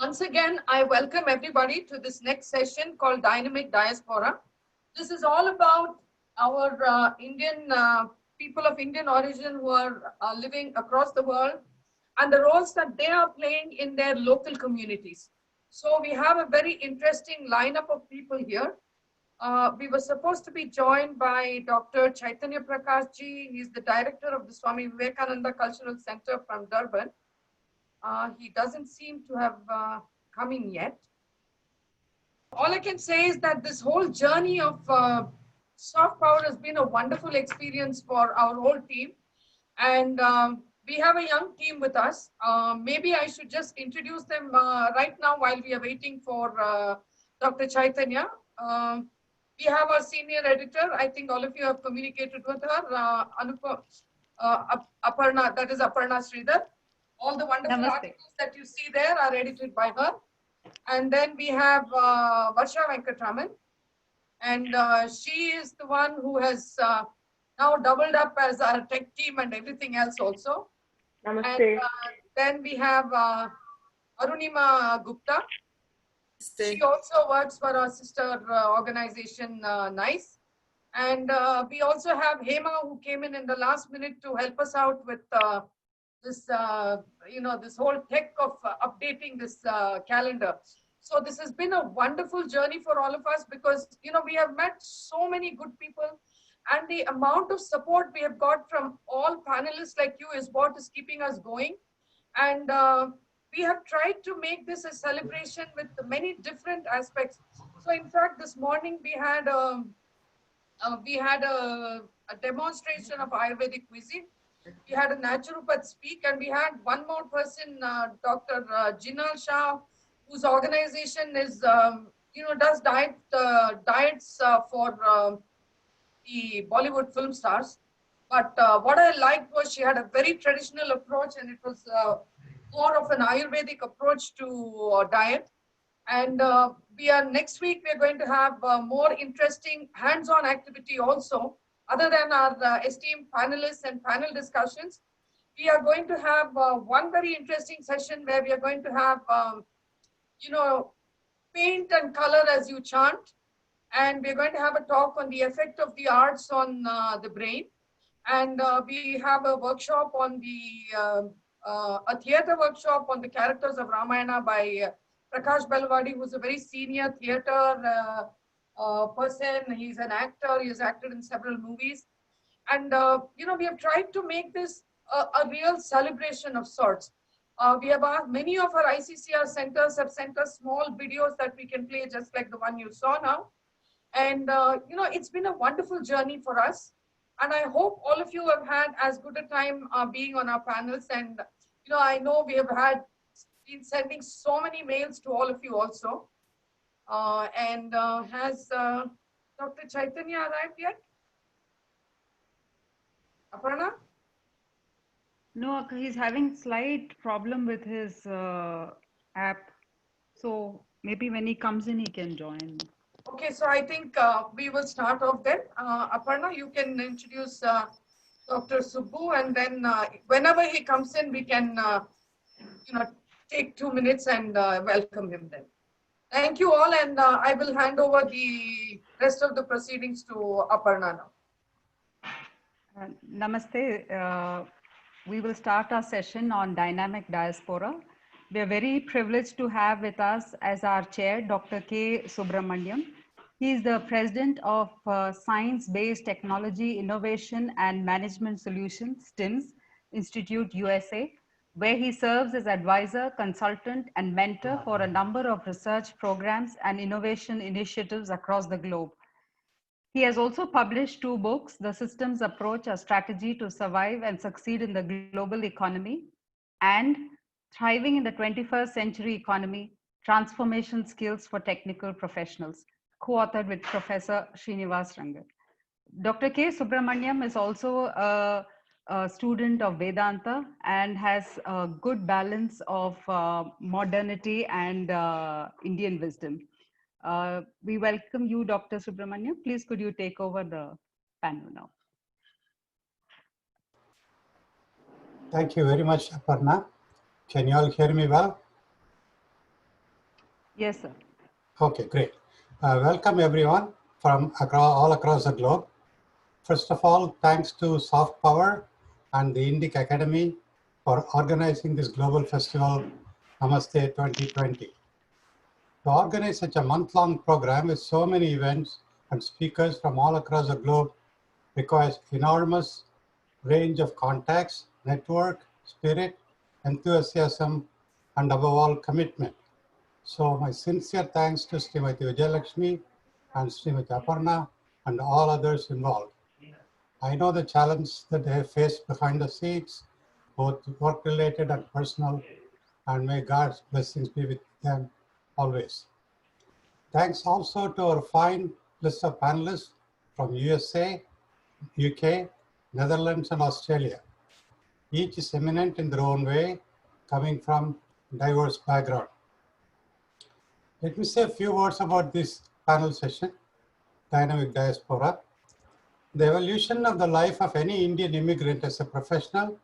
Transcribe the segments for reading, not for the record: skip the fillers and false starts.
Once again, I welcome everybody to this next session called Dynamic Diaspora. This is all about our Indian people of Indian origin who are living across the world and the roles that they are playing in their local communities. So we have a very interesting lineup of people here. We were supposed to be joined by Dr. Chaitanya Prakash ji. He's the director of the Swami Vivekananda Cultural Center from Durban. He doesn't seem to have come in yet. All I can say is that this whole journey of soft power has been a wonderful experience for our whole team. And we have a young team with us. Maybe I should just introduce them right now while we are waiting for Dr. Chaitanya. We have our senior editor. I think all of you have communicated with her, Aparna, that is Aparna Sridhar. All the wonderful Namaste. articles that you see there are edited by her. And then we have Varsha Venkatraman. And she is the one who has now doubled up as our tech team and everything else also. Namaste. And then we have Arunima Gupta. She also works for our sister organization, NICE. And we also have Hema, who came in the last minute to help us out with this, this whole tech of updating this calendar. So this has been a wonderful journey for all of us because, we have met so many good people and the amount of support we have got from all panelists like you is what is keeping us going. And we have tried to make this a celebration with many different aspects. So in fact, this morning we had a demonstration of Ayurvedic cuisine. We had a naturopath speak, and we had one more person, Dr. Jinal Shah, whose organization is, does diets for the Bollywood film stars. But what I liked was she had a very traditional approach, and it was more of an Ayurvedic approach to diet. And next week, we're going to have more interesting hands-on activity also. Other than our esteemed panelists and panel discussions, we are going to have one very interesting session where we are going to have, paint and color as you chant. And we're going to have a talk on the effect of the arts on the brain. And we have a workshop on a theater workshop on the characters of Ramayana by Prakash Belwadi, who's a very senior theater person. He's an actor. He has acted in several movies. And, we have tried to make this a real celebration of sorts. We have asked, many of our ICCR centers have sent us small videos that we can play just like the one you saw now. And, it's been a wonderful journey for us. And I hope all of you have had as good a time being on our panels. And, I know we have been sending so many mails to all of you also. Has Dr. Chaitanya arrived yet? Aparna? No, he's having slight problem with his app. So maybe when he comes in, he can join. Okay, so I think we will start off then. Aparna, you can introduce Dr. Subbu, and then whenever he comes in, we can, take 2 minutes and welcome him then. Thank you all, and I will hand over the rest of the proceedings to Aparna now. Namaste. We will start our session on dynamic diaspora. We are very privileged to have with us as our chair, Dr. K. Subramanian. He is the president of Science-Based Technology Innovation and Management Solutions, STIMS, Institute, USA, where he serves as advisor, consultant, and mentor for a number of research programs and innovation initiatives across the globe. He has also published 2 books, The Systems Approach, A Strategy to Survive and Succeed in the Global Economy, and Thriving in the 21st Century Economy, Transformation Skills for Technical Professionals, co-authored with Professor Srinivas Rangan. Dr. K. Subramaniam is also a student of Vedanta and has a good balance of modernity and Indian wisdom. We welcome you, Dr. Subramaniam. Please, could you take over the panel now? Thank you very much, Aparna. Can you all hear me well? Yes, sir. Okay, great. Welcome everyone from all across the globe. First of all, thanks to Soft Power and the Indic Academy for organizing this global festival, Namaste 2020. To organize such a month-long program with so many events and speakers from all across the globe requires enormous range of contacts, network, spirit, enthusiasm, and above all, commitment. So my sincere thanks to Srimati Vijayalakshmi and Srimati Aparna and all others involved. I know the challenge that they have faced behind the scenes, both work-related and personal, and may God's blessings be with them always. Thanks also to our fine list of panelists from USA, UK, Netherlands, and Australia. Each is eminent in their own way, coming from diverse background. Let me say a few words about this panel session, Dynamic Diaspora. The evolution of the life of any Indian immigrant as a professional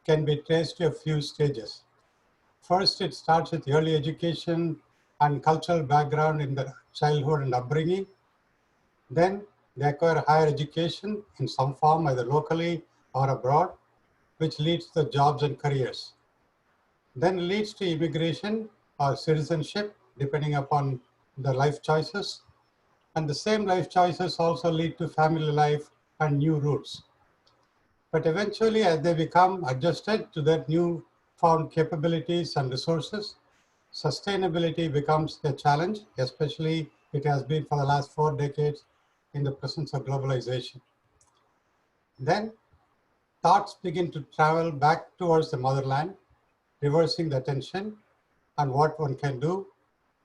can be traced to a few stages. First, it starts with early education and cultural background in their childhood and upbringing. Then they acquire higher education in some form, either locally or abroad, which leads to jobs and careers. Then leads to immigration or citizenship, depending upon the life choices. And the same life choices also lead to family life and new roots. But eventually, as they become adjusted to their new found capabilities and resources, sustainability becomes a challenge, especially it has been for the last 4 decades in the presence of globalization. Then thoughts begin to travel back towards the motherland, reversing the attention on what one can do.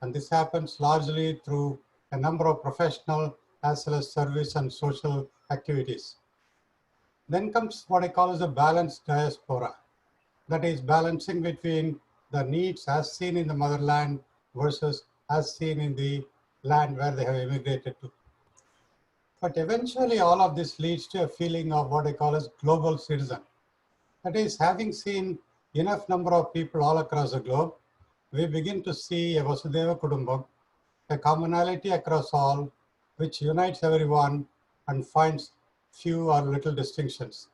And this happens largely through a number of professional as well as service and social activities. Then comes what I call as a balanced diaspora. That is balancing between the needs as seen in the motherland versus as seen in the land where they have immigrated to. But eventually all of this leads to a feeling of what I call as global citizen. That is, having seen enough number of people all across the globe, we begin to see a Vasudhaiva Kudumbam, a commonality across all, which unites everyone and finds few or little distinctions.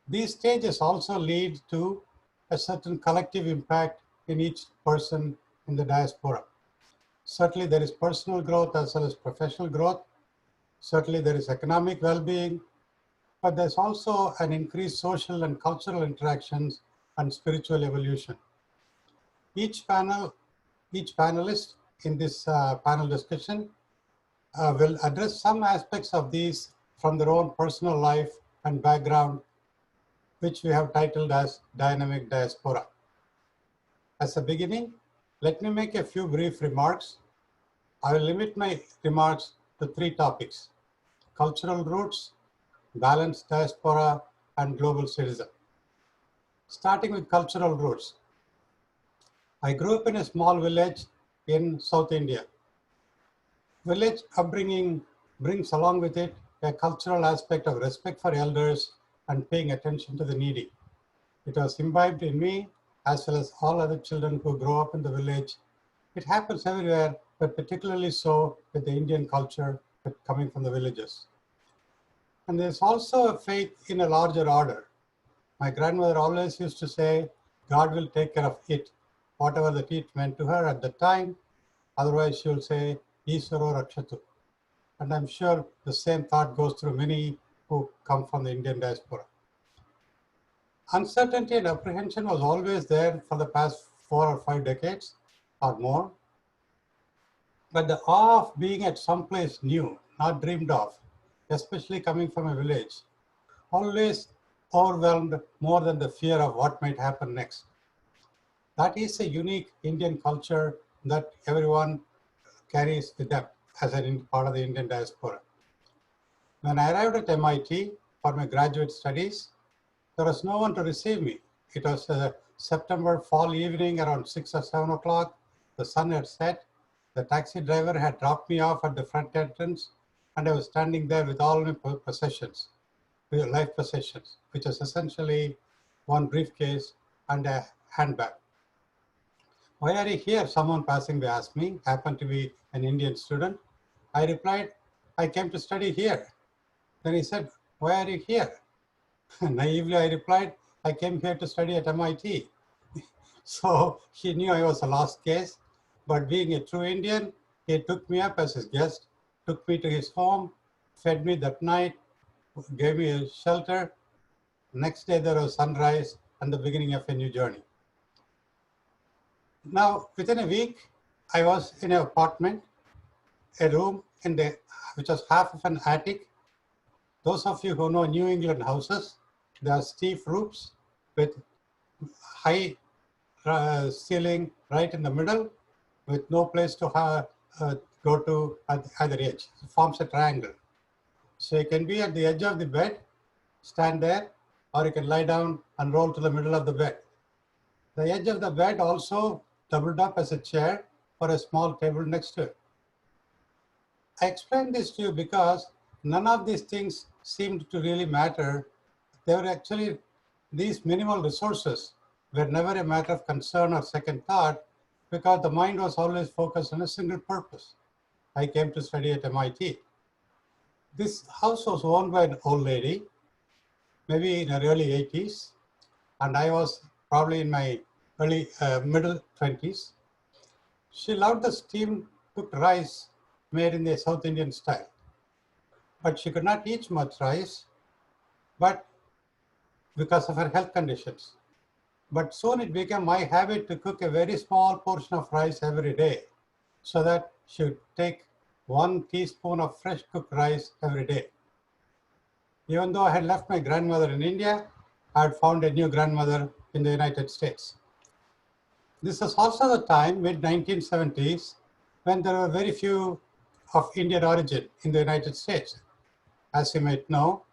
These stages also lead to a certain collective impact in each person in the diaspora. Certainly there is personal growth as well as professional growth. Certainly there is economic well-being, but there's also an increased social and cultural interactions and spiritual evolution. Each panelist in this panel discussion will address some aspects of these from their own personal life and background, which we have titled as Dynamic Diaspora. As a beginning, let me make a few brief remarks. I will limit my remarks to 3 topics: cultural roots, balanced diaspora, and global citizen. Starting with cultural roots. I grew up in a small village in South India. Village upbringing brings along with it a cultural aspect of respect for elders and paying attention to the needy. It was imbibed in me as well as all other children who grow up in the village. It happens everywhere, but particularly so with the Indian culture coming from the villages. And there's also a faith in a larger order. My grandmother always used to say, God will take care of it, whatever that it meant to her at the time. Otherwise, she will say, Iswaro Rakshatu. And I'm sure the same thought goes through many who come from the Indian diaspora. Uncertainty and apprehension was always there for the past 4 or 5 decades or more. But the awe of being at some place new, not dreamed of, especially coming from a village, always overwhelmed more than the fear of what might happen next. That is a unique Indian culture that everyone carries with them as a part of the Indian diaspora. When I arrived at MIT for my graduate studies, there was no one to receive me. It was a September fall evening around 6 or 7 o'clock. The sun had set. The taxi driver had dropped me off at the front entrance, and I was standing there with all my possessions, life possessions, which is essentially one briefcase and a handbag. "Why are you here?" Someone passing by asked me, happened to be an Indian student. I replied, "I came to study here." Then he said, "Why are you here?" Naively, I replied, "I came here to study at MIT. So he knew I was a lost case, but being a true Indian, he took me up as his guest, took me to his home, fed me that night, gave me a shelter. Next day there was sunrise and the beginning of a new journey. Now, within a week, I was in an apartment, a room which was half of an attic. Those of you who know New England houses, there are steep roofs with high ceiling right in the middle with no place to go to at either edge. It forms a triangle. So you can be at the edge of the bed, stand there, or you can lie down and roll to the middle of the bed. The edge of the bed also doubled up as a chair or a small table next to it. I explained this to you because none of these things seemed to really matter. They were actually, these minimal resources were never a matter of concern or second thought because the mind was always focused on a single purpose. I came to study at MIT. This house was owned by an old lady, maybe in her early 80s, and I was probably in my middle 20s. She loved the steamed cooked rice made in the South Indian style. But she could not eat much rice, but because of her health conditions. But soon it became my habit to cook a very small portion of rice every day so that she would take 1 teaspoon of fresh cooked rice every day. Even though I had left my grandmother in India, I had found a new grandmother in the United States. This was also the time, mid-1970s, when there were very few of Indian origin in the United States. As you might know,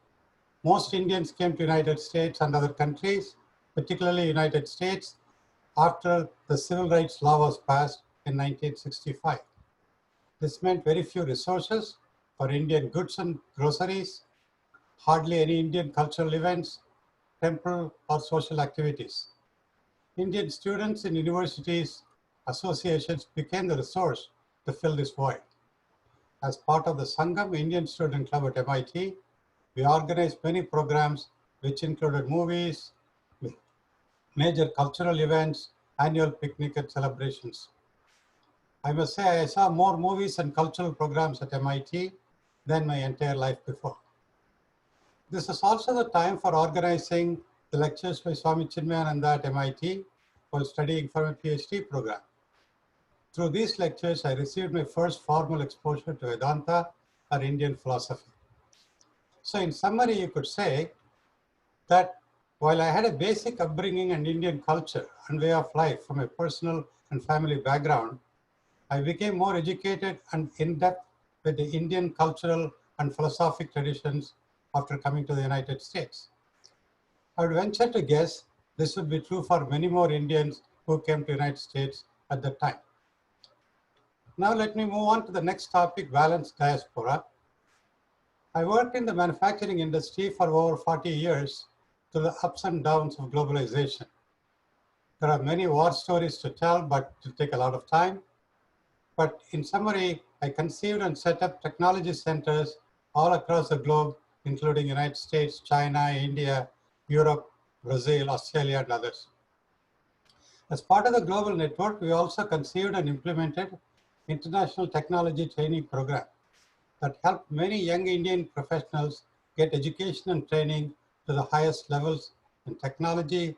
most Indians came to United States and other countries, particularly United States, after the Civil Rights Law was passed in 1965. This meant very few resources for Indian goods and groceries, hardly any Indian cultural events, temple or social activities. Indian students in universities, associations became the resource to fill this void. As part of the Sangam Indian Student Club at MIT, we organized many programs which included movies, major cultural events, annual picnic and celebrations. I must say I saw more movies and cultural programs at MIT than my entire life before. This is also the time for organizing the lectures by Swami Chinmayananda at MIT while studying for my PhD program. Through these lectures, I received my first formal exposure to Vedanta or Indian philosophy. So in summary, you could say that while I had a basic upbringing and Indian culture and way of life from a personal and family background, I became more educated and in-depth with the Indian cultural and philosophic traditions after coming to the United States. I would venture to guess this would be true for many more Indians who came to the United States at that time. Now let me move on to the next topic, balanced diaspora. I worked in the manufacturing industry for over 40 years through the ups and downs of globalization. There are many war stories to tell, but it will take a lot of time. But in summary, I conceived and set up technology centers all across the globe, including United States, China, India, Europe, Brazil, Australia, and others. As part of the global network, we also conceived and implemented international technology training program that helped many young Indian professionals get education and training to the highest levels in technology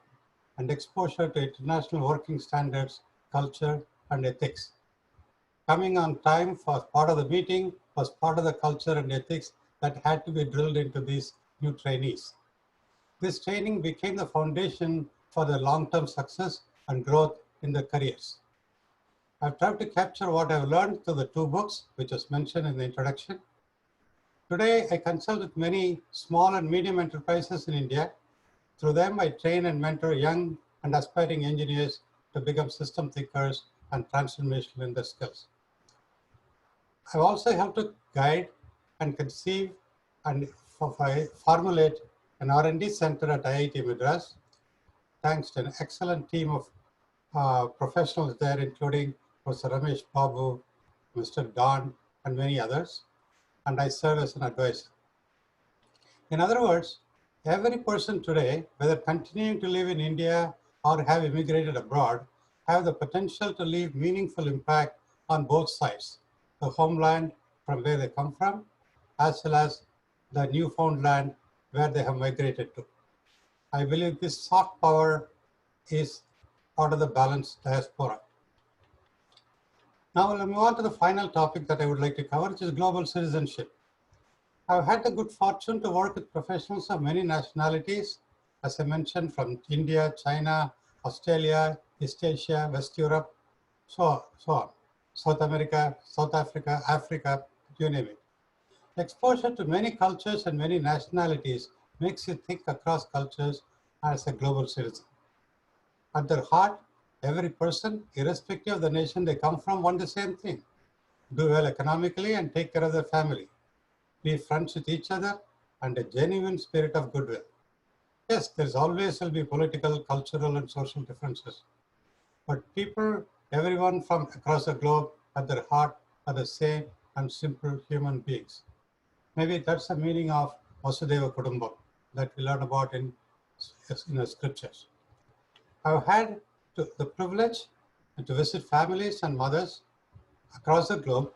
and exposure to international working standards, culture, and ethics. Coming on time for part of the meeting was part of the culture and ethics that had to be drilled into these new trainees. This training became the foundation for their long-term success and growth in their careers. I've tried to capture what I've learned through the 2 books, which was mentioned in the introduction. Today, I consult with many small and medium enterprises in India. Through them, I train and mentor young and aspiring engineers to become system thinkers and transformational in their skills. I've also helped to guide and conceive and formulate an R&D center at IIT Madras, thanks to an excellent team of professionals there, including Professor Ramesh, Babu, Mr. Don, and many others, and I serve as an advisor. In other words, every person today, whether continuing to live in India or have immigrated abroad, have the potential to leave meaningful impact on both sides, the homeland from where they come from, as well as the newfound land where they have migrated to. I believe this soft power is part of the balanced diaspora. Now we'll move on to the final topic that I would like to cover, which is global citizenship. I've had the good fortune to work with professionals of many nationalities, as I mentioned, from India, China, Australia, East Asia, West Europe, so on. South America, South Africa, Africa, you name it. Exposure to many cultures and many nationalities makes you think across cultures as a global citizen. At their heart, every person, irrespective of the nation they come from, want the same thing: do well economically and take care of their family, be friends with each other, and a genuine spirit of goodwill. Yes, there's always will be political, cultural, and social differences, but people, everyone from across the globe, at their heart, are the same and simple human beings. Maybe that's the meaning of Vasudhaiva Kudumbam that we learn about in the scriptures. I've had the privilege to visit families and mothers across the globe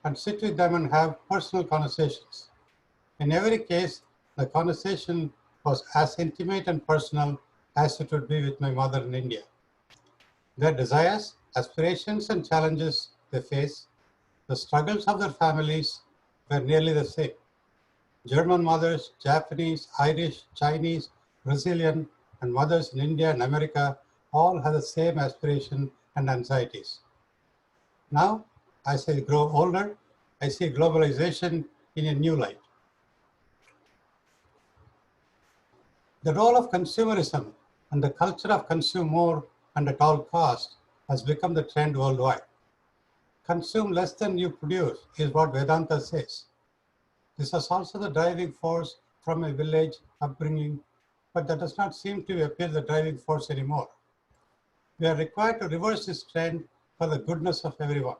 and sit with them and have personal conversations. In every case, the conversation was as intimate and personal as it would be with my mother in India. Their desires, aspirations, and challenges they face, the struggles of their families were nearly the same. German mothers, Japanese, Irish, Chinese, Brazilian, and mothers in India and America all have the same aspiration and anxieties. Now, as I grow older, I see globalization in a new light. The role of consumerism and the culture of consume more and at all costs has become the trend worldwide. Consume less than you produce is what Vedanta says. This was also the driving force from a village upbringing, but that does not seem to appear the driving force anymore. We are required to reverse this trend for the goodness of everyone.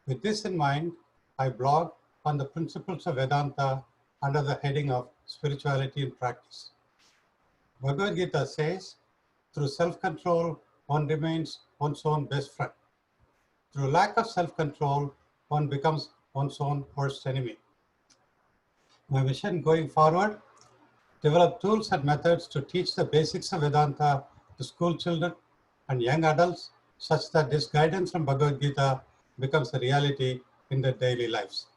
With this in mind, I blog on the principles of Vedanta under the heading of Spirituality in Practice. Bhagavad Gita says, through self-control, one remains one's own best friend. Through lack of self-control, one becomes one's own worst enemy. My mission going forward, develop tools and methods to teach the basics of Vedanta to school children and young adults, such that this guidance from Bhagavad Gita becomes a reality in their daily lives.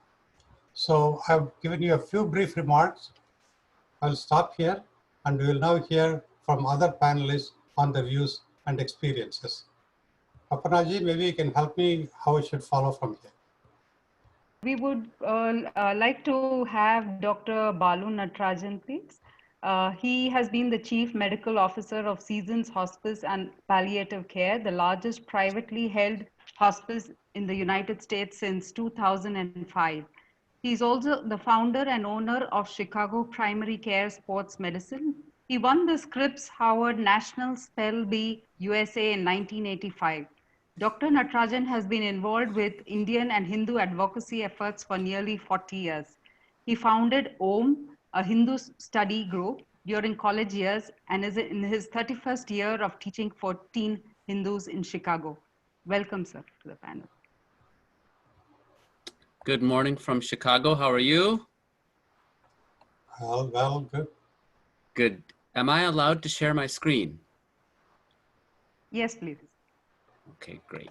So I've given you a few brief remarks. I'll stop here, and we will now hear from other panelists on their views and experiences. Aparnaji, maybe you can help me how I should follow from here. We would like to have Dr. Balu Natarajan, please. He has been the Chief Medical Officer of Seasons Hospice and Palliative Care, the largest privately held hospice in the United States since 2005. He is also the founder and owner of Chicago Primary Care Sports Medicine. He won the Scripps Howard National Spell Bee USA in 1985. Dr. Natarajan has been involved with Indian and Hindu advocacy efforts for nearly 40 years. He founded OM, a Hindu study group, during college years and is in his 31st year of teaching 14 Hindus in Chicago. Welcome, sir, to the panel. Good morning from Chicago. How are you? Well, good. Good. Am I allowed to share my screen? Yes, please. Okay, great.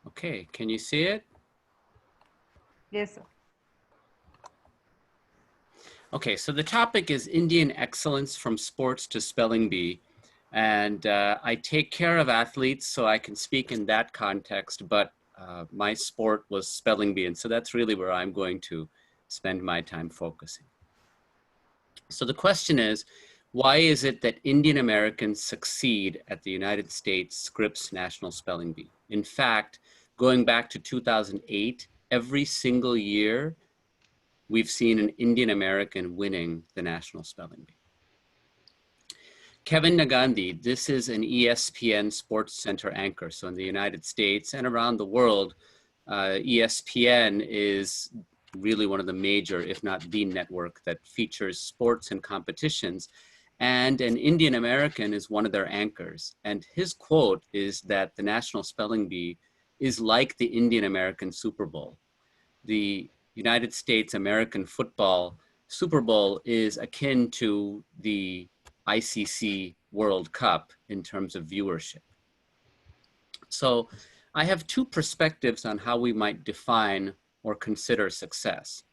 Okay, can you see it? Yes, sir. Okay, so the topic is Indian excellence from sports to spelling bee. And I take care of athletes, so I can speak in that context, but my sport was spelling bee. And so that's really where I'm going to spend my time focusing. So the question is, why is it that Indian Americans succeed at the United States Scripps National Spelling Bee? In fact, going back to 2008, every single year, we've seen an Indian American winning the National Spelling Bee. Kevin Nagandi, this is an ESPN Sports Center anchor. So in the United States and around the world, ESPN is really one of the major, if not the network that features sports and competitions. And an Indian American is one of their anchors. And his quote is that the National Spelling Bee is like the Indian American Super Bowl. The United States American football Super Bowl is akin to the ICC World Cup in terms of viewership. So I have two perspectives on how we might define or consider success.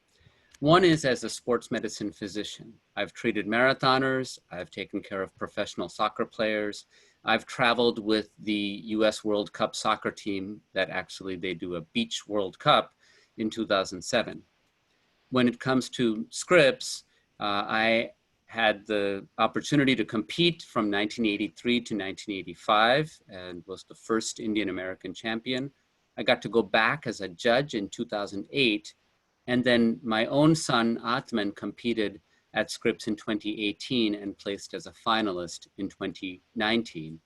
One is as a sports medicine physician. I've treated marathoners, I've taken care of professional soccer players, I've traveled with the US World Cup soccer team that actually they do a beach World Cup in 2007. When it comes to scripts, I had the opportunity to compete from 1983 to 1985 and was the first Indian American champion. I got to go back as a judge in 2008. And then my own son, Atman, competed at Scripps in 2018 and placed as a finalist in 2019.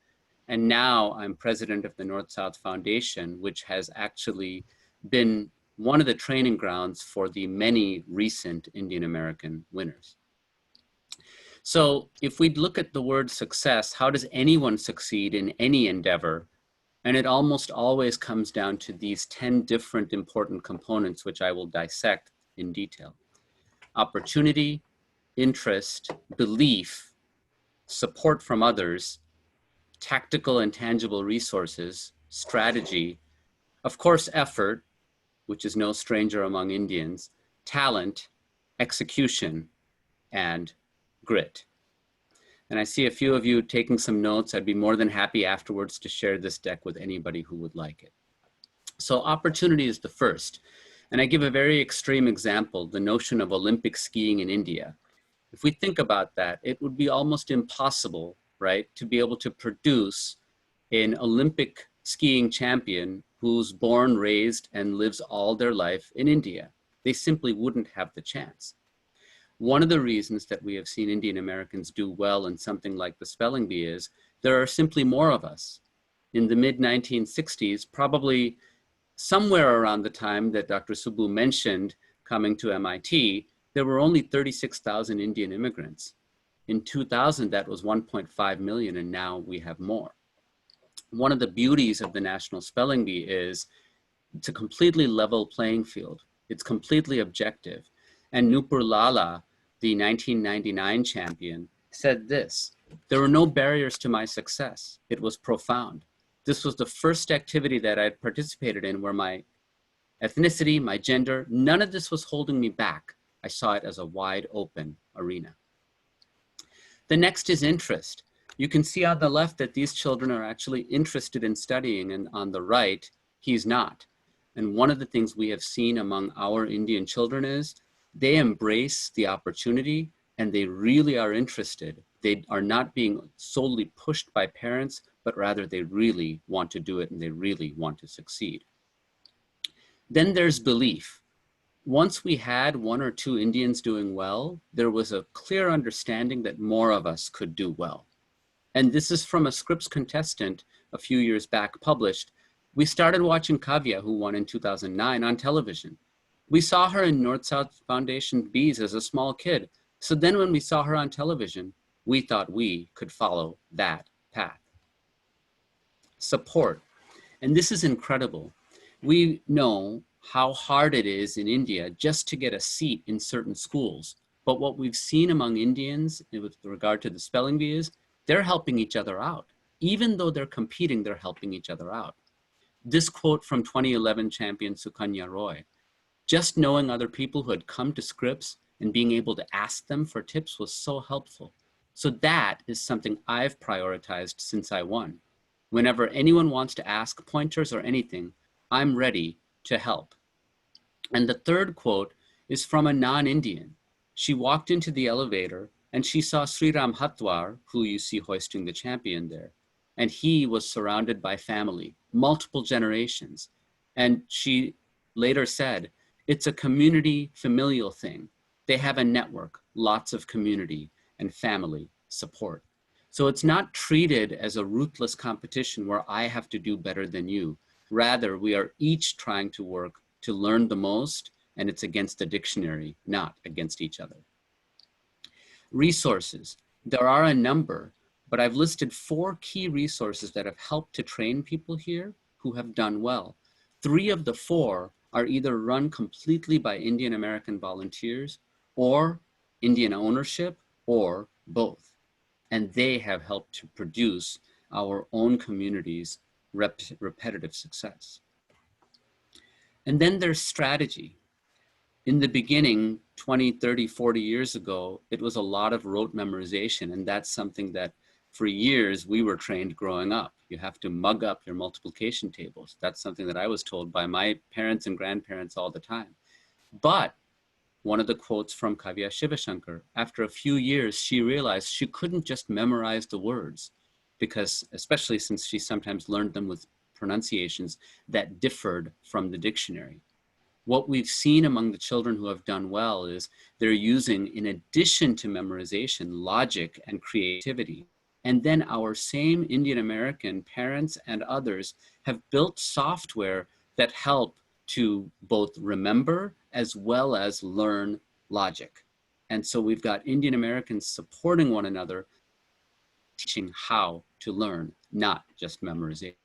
And now I'm president of the North-South Foundation, which has actually been one of the training grounds for the many recent Indian American winners. So if we look at the word success, how does anyone succeed in any endeavor? And it almost always comes down to these 10 different important components, which I will dissect in detail. Opportunity, interest, belief, support from others, tactical and tangible resources, strategy, of course, effort, which is no stranger among Indians, talent, execution, and grit. And I see a few of you taking some notes. I'd be more than happy afterwards to share this deck with anybody who would like it. So opportunity is the first. And I give a very extreme example, the notion of Olympic skiing in India. If we think about that, it would be almost impossible, right, to be able to produce an Olympic skiing champion who's born, raised, and lives all their life in India. They simply wouldn't have the chance. One of the reasons that we have seen Indian Americans do well in something like the spelling bee is there are simply more of us. In the mid-1960s, probably somewhere around the time that Dr. Subbu mentioned coming to MIT, there were only 36,000 Indian immigrants. In 2000, that was 1.5 million, and now we have more. One of the beauties of the National Spelling Bee is it's a completely level playing field. It's completely objective. And Nupur Lala, the 1999 champion, said this: "There were no barriers to my success. It was profound. This was the first activity that I'd participated in where my ethnicity, my gender, none of this was holding me back. I saw it as a wide open arena." The next is interest. You can see on the left that these children are actually interested in studying, and on the right, he's not. And one of the things we have seen among our Indian children is they embrace the opportunity and they really are interested. They are not being solely pushed by parents, but rather they really want to do it and they really want to succeed. Then there's belief. Once we had one or two Indians doing well, there was a clear understanding that more of us could do well. And this is from a Scripps contestant a few years back published. We started watching Kavya, who won in 2009, on television. We saw her in North-South Foundation Bees as a small kid. So then when we saw her on television, we thought we could follow that path. Support. And this is incredible. We know how hard it is in India just to get a seat in certain schools. But what we've seen among Indians with regard to the spelling bee is they're helping each other out. Even though they're competing, they're helping each other out. This quote from 2011 champion Sukanya Roy: "Just knowing other people who had come to Scripps and being able to ask them for tips was so helpful." So that is something I've prioritized since I won. Whenever anyone wants to ask pointers or anything, I'm ready to help. And the third quote is from a non-Indian. She walked into the elevator and she saw Sriram Hatwar, who you see hoisting the champion there. And he was surrounded by family, multiple generations. And she later said, It's a community familial thing. They have a network, lots of community and family support. So it's not treated as a ruthless competition where I have to do better than you. Rather, we are each trying to work to learn the most, and it's against the dictionary, not against each other. Resources. There are a number, but I've listed 4 key resources that have helped to train people here who have done well. 3 of the 4 are either run completely by Indian American volunteers or Indian ownership or both. And they have helped to produce our own community's repetitive success. And then there's strategy. In the beginning, 20, 30, 40 years ago, it was a lot of rote memorization. And that's something that for years we were trained growing up. You have to mug up your multiplication tables. That's something that I was told by my parents and grandparents all the time. But one of the quotes from Kavya Shivashankar, after a few years, she realized she couldn't just memorize the words because, especially since she sometimes learned them with pronunciations that differed from the dictionary. What we've seen among the children who have done well is they're using, in addition to memorization, logic and creativity. And then our same Indian American parents and others have built software that help to both remember as well as learn logic. And so we've got Indian Americans supporting one another, teaching how to learn, not just memorization.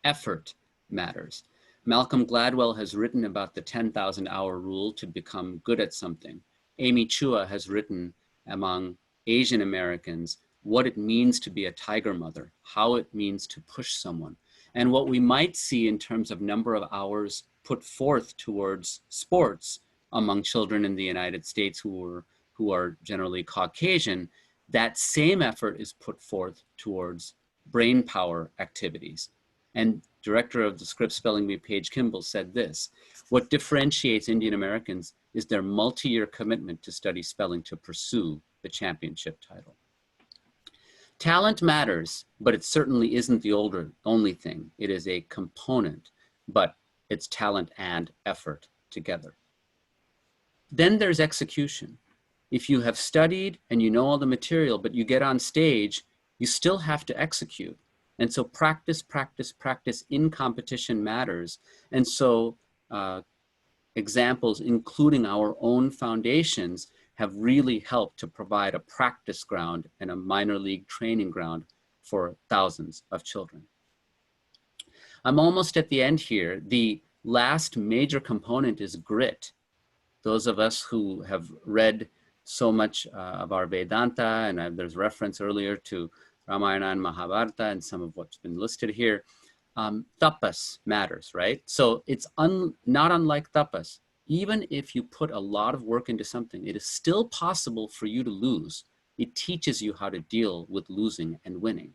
Effort matters. Malcolm Gladwell has written about the 10,000-hour rule to become good at something. Amy Chua has written among Asian Americans what it means to be a tiger mother, how it means to push someone. And what we might see in terms of number of hours put forth towards sports among children in the United States who are generally Caucasian, that same effort is put forth towards brain power activities. And director of the Scripps Spelling Bee, Paige Kimball, said this: what differentiates Indian Americans is their multi-year commitment to study spelling to pursue the championship title. Talent matters, but it certainly isn't the only thing. It is a component, but it's talent and effort together. Then there's execution. If you have studied and you know all the material, but you get on stage, you still have to execute. And so practice, practice, practice in competition matters. And so examples, including our own foundations, have really helped to provide a practice ground and a minor league training ground for thousands of children. I'm almost at the end here. The last major component is grit. Those of us who have read so much of our Vedanta, and there's reference earlier to Ramayana and Mahabharata and some of what's been listed here, tapas matters, right? So it's not unlike tapas. Even if you put a lot of work into something, it is still possible for you to lose. It teaches you how to deal with losing and winning.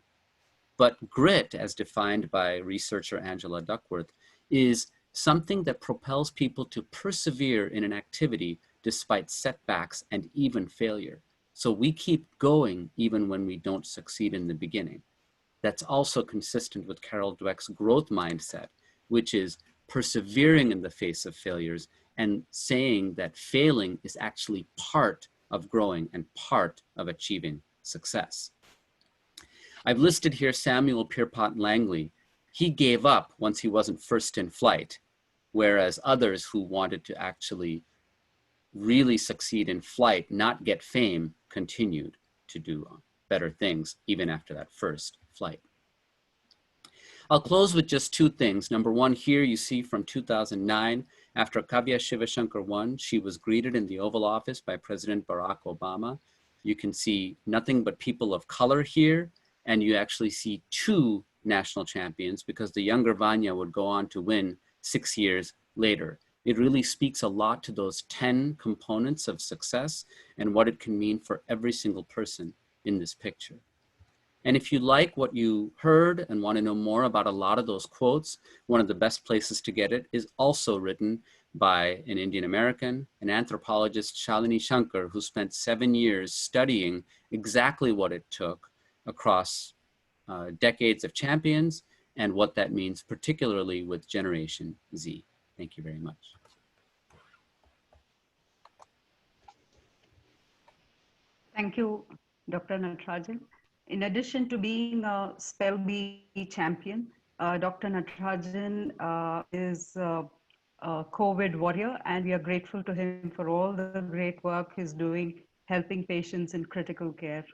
But grit, as defined by researcher Angela Duckworth, is something that propels people to persevere in an activity despite setbacks and even failure. So we keep going even when we don't succeed in the beginning. That's also consistent with Carol Dweck's growth mindset, which is persevering in the face of failures and saying that failing is actually part of growing and part of achieving success. I've listed here Samuel Pierpont Langley. He gave up once he wasn't first in flight, whereas others who wanted to actually really succeed in flight, not get fame, continued to do better things even after that first flight. I'll close with just 2 things. Number one, here you see from 2009, after Kavya Shivashankar won, she was greeted in the Oval Office by President Barack Obama. You can see nothing but people of color here, and you actually see 2 national champions because the younger Vanya would go on to win 6 years later. It really speaks a lot to those 10 components of success and what it can mean for every single person in this picture. And if you like what you heard and want to know more about a lot of those quotes, one of the best places to get it is also written by an Indian American, an anthropologist, Shalini Shankar, who spent 7 years studying exactly what it took across decades of champions and what that means, particularly with Generation Z. Thank you very much. Thank you, Dr. Natarajan. In addition to being a Spell Bee champion, Dr. Natarajan is a COVID warrior, and we are grateful to him for all the great work he's doing, helping patients in critical care.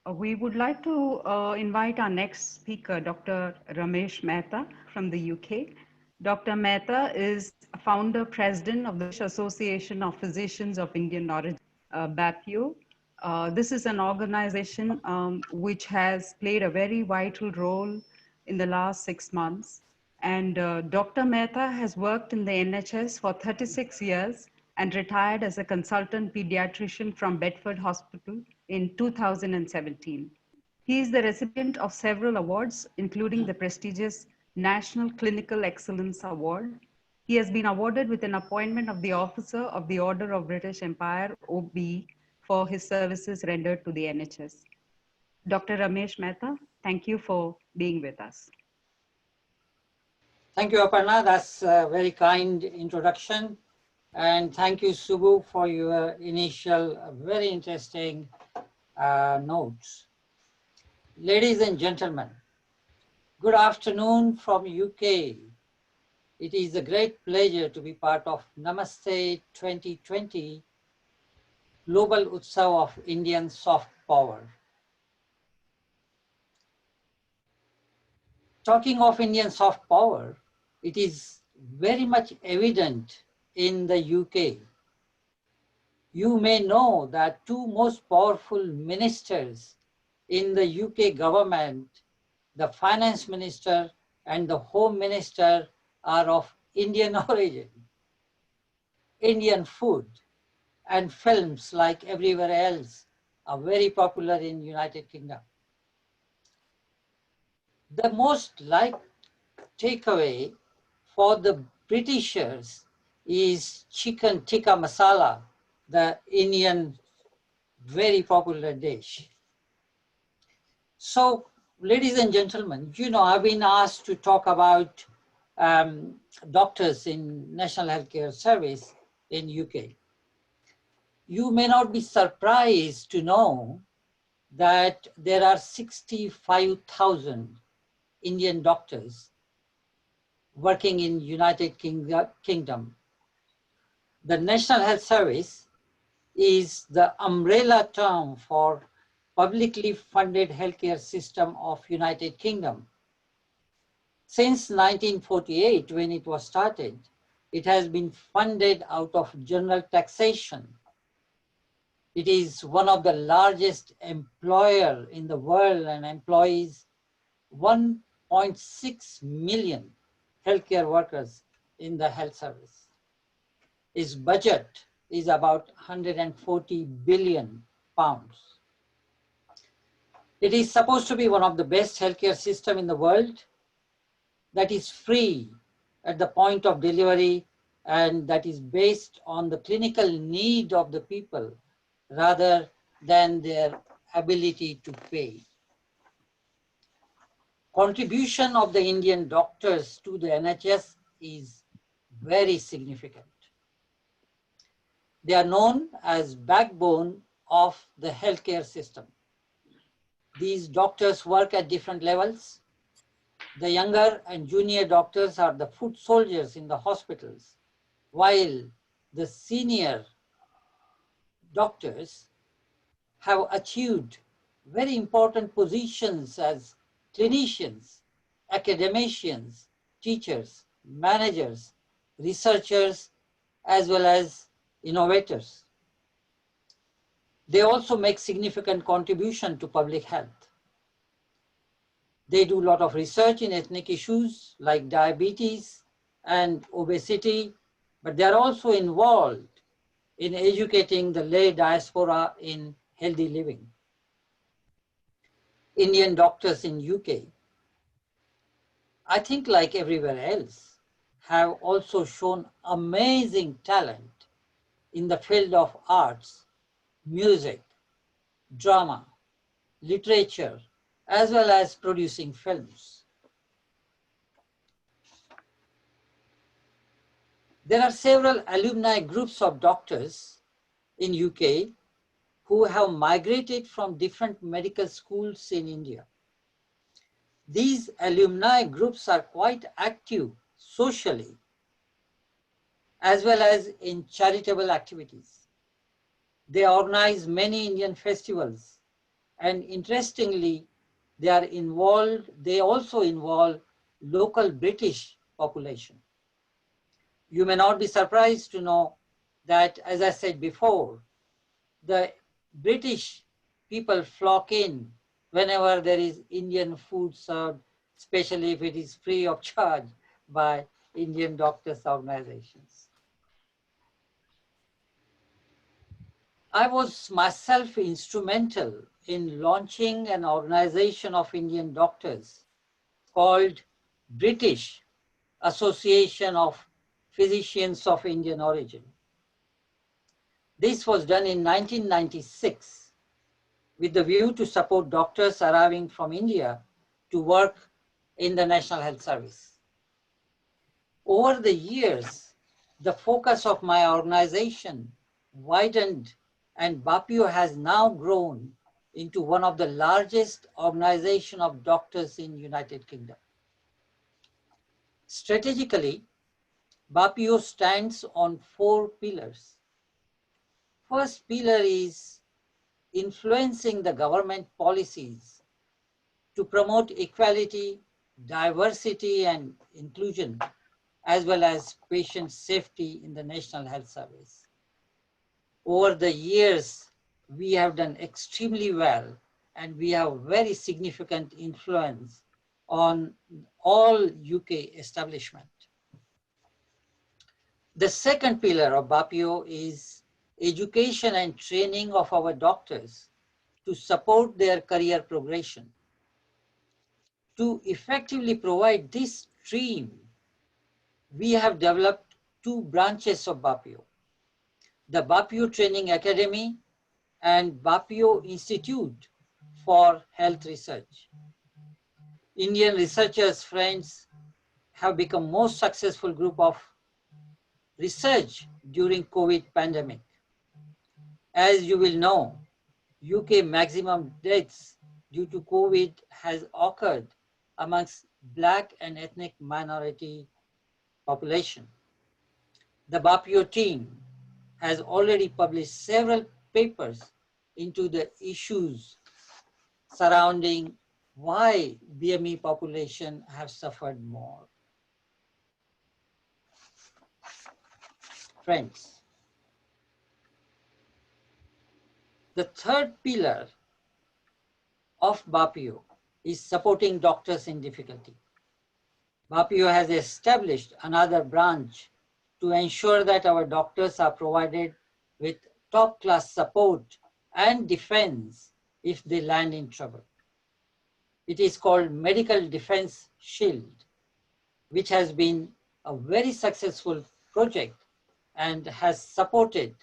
We would like to invite our next speaker, Dr. Ramesh Mehta from the UK. Dr. Mehta is founder president of the British Association of Physicians of Indian Origin, BAPIO. This is an organization which has played a very vital role in the last 6 months. And Dr. Mehta has worked in the NHS for 36 years and retired as a consultant pediatrician from Bedford Hospital in 2017. He is the recipient of several awards, including the prestigious National Clinical Excellence Award. He has been awarded with an appointment of the Officer of the Order of British Empire, OBE, for his services rendered to the NHS. Dr. Ramesh Mehta, thank you for being with us. Thank you, Aparna. That's a very kind introduction. And thank you, Subbu, for your initial very interesting notes. Ladies and gentlemen, good afternoon from UK. It is a great pleasure to be part of Namaste 2020 Global Utsav of Indian Soft Power. Talking of Indian soft power, it is very much evident in the UK. You may know that two most powerful ministers in the UK government, the finance minister and the home minister, are of Indian origin. Indian food and films, like everywhere else, are very popular in United Kingdom. The most liked takeaway for the Britishers is chicken tikka masala, the Indian very popular dish. So, ladies and gentlemen, you know, I've been asked to talk about doctors in National Healthcare Service in UK. You may not be surprised to know that there are 65,000 Indian doctors working in United Kingdom. The National Health Service is the umbrella term for publicly funded healthcare system of United Kingdom. Since 1948, when it was started, it has been funded out of general taxation. It is one of the largest employer in the world and employs 1.6 million healthcare workers in the health service. Its budget is about 140 billion pounds. It is supposed to be one of the best healthcare system in the world, that is free at the point of delivery and that is based on the clinical need of the people rather than their ability to pay. Contribution of the Indian doctors to the NHS is very significant. They are known as backbone of the healthcare system. These doctors work at different levels. The younger and junior doctors are the foot soldiers in the hospitals, while the senior doctors have achieved very important positions as clinicians, academicians, teachers, managers, researchers, as well as innovators. They also make significant contribution to public health. They do a lot of research in ethnic issues like diabetes and obesity, but they are also involved in educating the lay diaspora in healthy living. Indian doctors in UK, I think like everywhere else, have also shown amazing talent in the field of arts, music, drama, literature, as well as producing films. There are several alumni groups of doctors in UK who have migrated from different medical schools in India. These alumni groups are quite active socially as well as in charitable activities. They organize many Indian festivals, and interestingly, they also involve local British population. You may not be surprised to know that, as I said before, the British people flock in whenever there is Indian food served, especially if it is free of charge by Indian doctors' organizations. I was myself instrumental in launching an organization of Indian doctors called British Association of Physicians of Indian Origin. This was done in 1996 with the view to support doctors arriving from India to work in the National Health Service. Over the years, the focus of my organization widened, and BAPIO has now grown into one of the largest organizations of doctors in United Kingdom. Strategically, BAPIO stands on 4 pillars. First pillar is influencing the government policies to promote equality, diversity, and inclusion, as well as patient safety in the National Health Service. Over the years, we have done extremely well, and we have very significant influence on all UK establishment. The second pillar of BAPIO is education and training of our doctors to support their career progression. To effectively provide this stream, we have developed 2 branches of BAPIO, the BAPIO Training Academy and BAPIO Institute for Health Research. Indian researchers friends have become most successful group of research during COVID pandemic. As you will know, UK maximum deaths due to COVID has occurred amongst Black and ethnic minority population. The BAPIO team has already published several papers into the issues surrounding why BME population have suffered more. Friends, the third pillar of BAPIO is supporting doctors in difficulty. BAPIO has established another branch to ensure that our doctors are provided with top-class support and defense if they land in trouble. It is called Medical Defense Shield, which has been a very successful project and has supported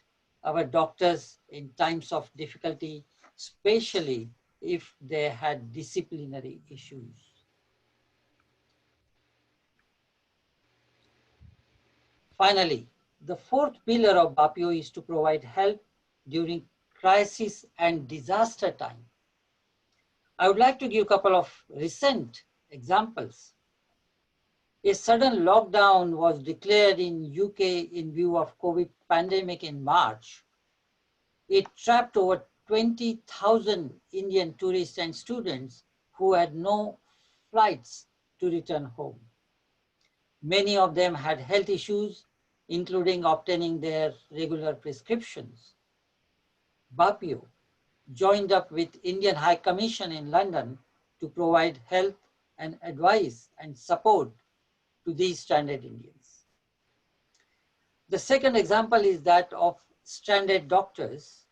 our doctors in times of difficulty, especially if they had disciplinary issues. Finally, the fourth pillar of BAPIO is to provide help during crisis and disaster time. I would like to give a couple of recent examples. A sudden lockdown was declared in UK in view of COVID pandemic in March. It trapped over 20,000 Indian tourists and students who had no flights to return home. Many of them had health issues, including obtaining their regular prescriptions. BAPIO joined up with Indian High Commission in London to provide health and advice and support to these stranded Indians. The second example is that of stranded doctors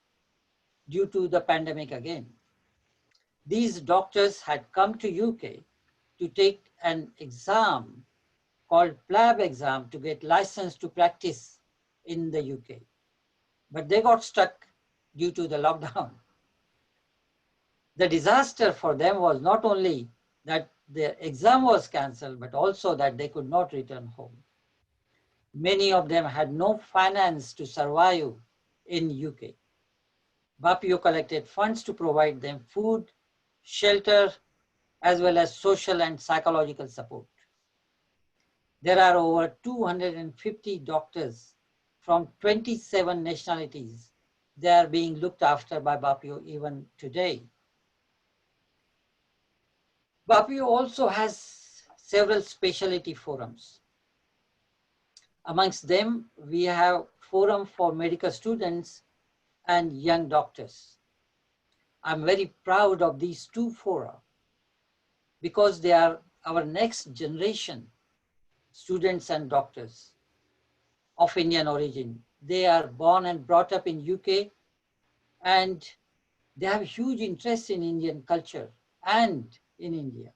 due to the pandemic again. These doctors had come to UK to take an exam called PLAB exam to get licensed to practice in the UK. But they got stuck due to the lockdown. The disaster for them was not only that their exam was cancelled, but also that they could not return home. Many of them had no finance to survive in UK. BAPIO collected funds to provide them food, shelter, as well as social and psychological support. There are over 250 doctors from 27 nationalities. They are being looked after by BAPIO even today. BAPIO also has several specialty forums. Amongst them, we have forum for medical students and young doctors. I'm very proud of these two fora because they are our next generation students and doctors of Indian origin. They are born and brought up in UK, and they have huge interest in Indian culture and in India.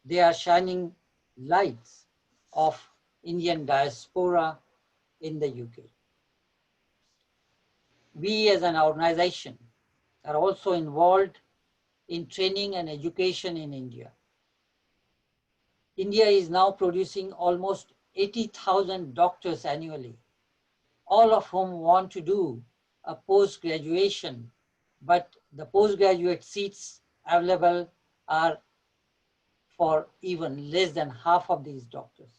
They are shining lights of Indian diaspora in the UK. We as an organization are also involved in training and education in India. India is now producing almost 80,000 doctors annually, all of whom want to do a post-graduation, but the postgraduate seats available are for even less than half of these doctors.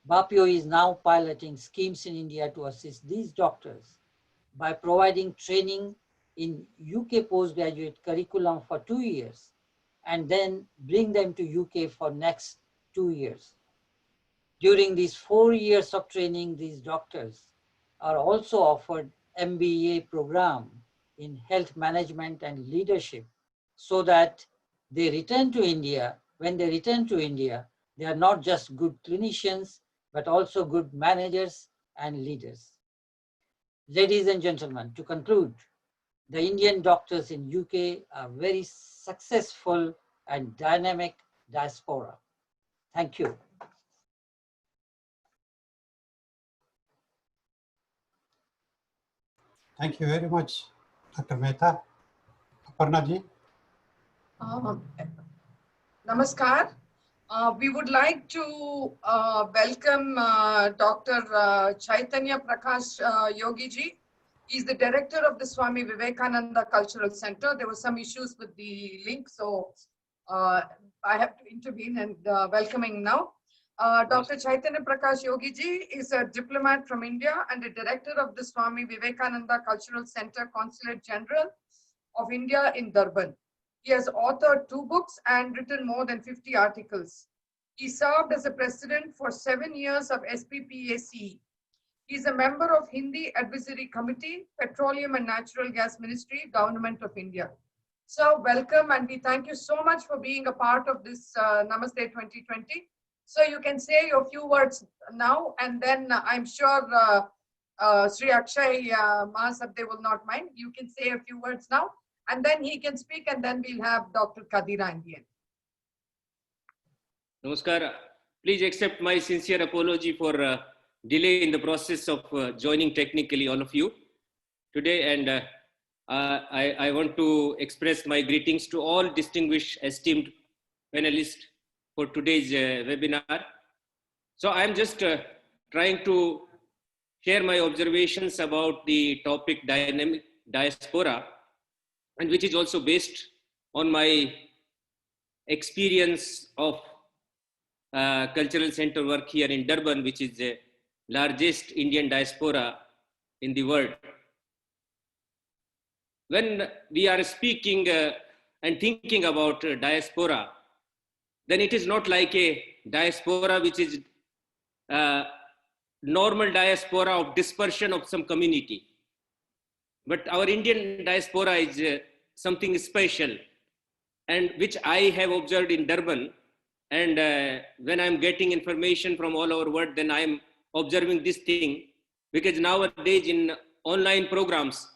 BAPIO is now piloting schemes in India to assist these doctors by providing training in UK postgraduate curriculum for 2 years and then bring them to UK for next 2 years. During these 4 years of training, these doctors are also offered MBA program in health management and leadership so that they return to India. When they return to India, they are not just good clinicians, but also good managers and leaders. Ladies and gentlemen, to conclude, the Indian doctors in UK are very successful and dynamic diaspora. Thank you. Thank you very much, Dr. Mehta. Aparna ji. Namaskar. We would like to welcome Dr. Chaitanya Prakash Yogi ji. He's the director of the Swami Vivekananda Cultural Center. There were some issues with the link, so I have to intervene and welcoming now. Dr. Chaitanya Prakash Yogi ji is a diplomat from India and the director of the Swami Vivekananda Cultural Center, Consulate General of India in Durban. He has authored 2 books and written more than 50 articles. He served as a president for 7 years of SPPAC. He is a member of Hindi Advisory Committee, Petroleum and Natural Gas Ministry, Government of India. So welcome, and we thank you so much for being a part of this Namaste 2020. So you can say a few words now, and then I'm sure Shri Akshay Mahashabde will not mind. You can say a few words now, and then he can speak, and then we'll have Dr. Kadira in the end. Namaskar. Please accept my sincere apology for delay in the process of joining technically all of you today. And I want to express my greetings to all distinguished esteemed panelists for today's webinar. So I'm just trying to share my observations about the topic dynamic diaspora, and which is also based on my experience of cultural center work here in Durban, which is the largest Indian diaspora in the world. When we are speaking and thinking about diaspora, then it is not like a diaspora which is normal diaspora of dispersion of some community. But our Indian diaspora is something special, and which I have observed in Durban. And when I'm getting information from all over world, then I'm observing this thing, because nowadays in online programs,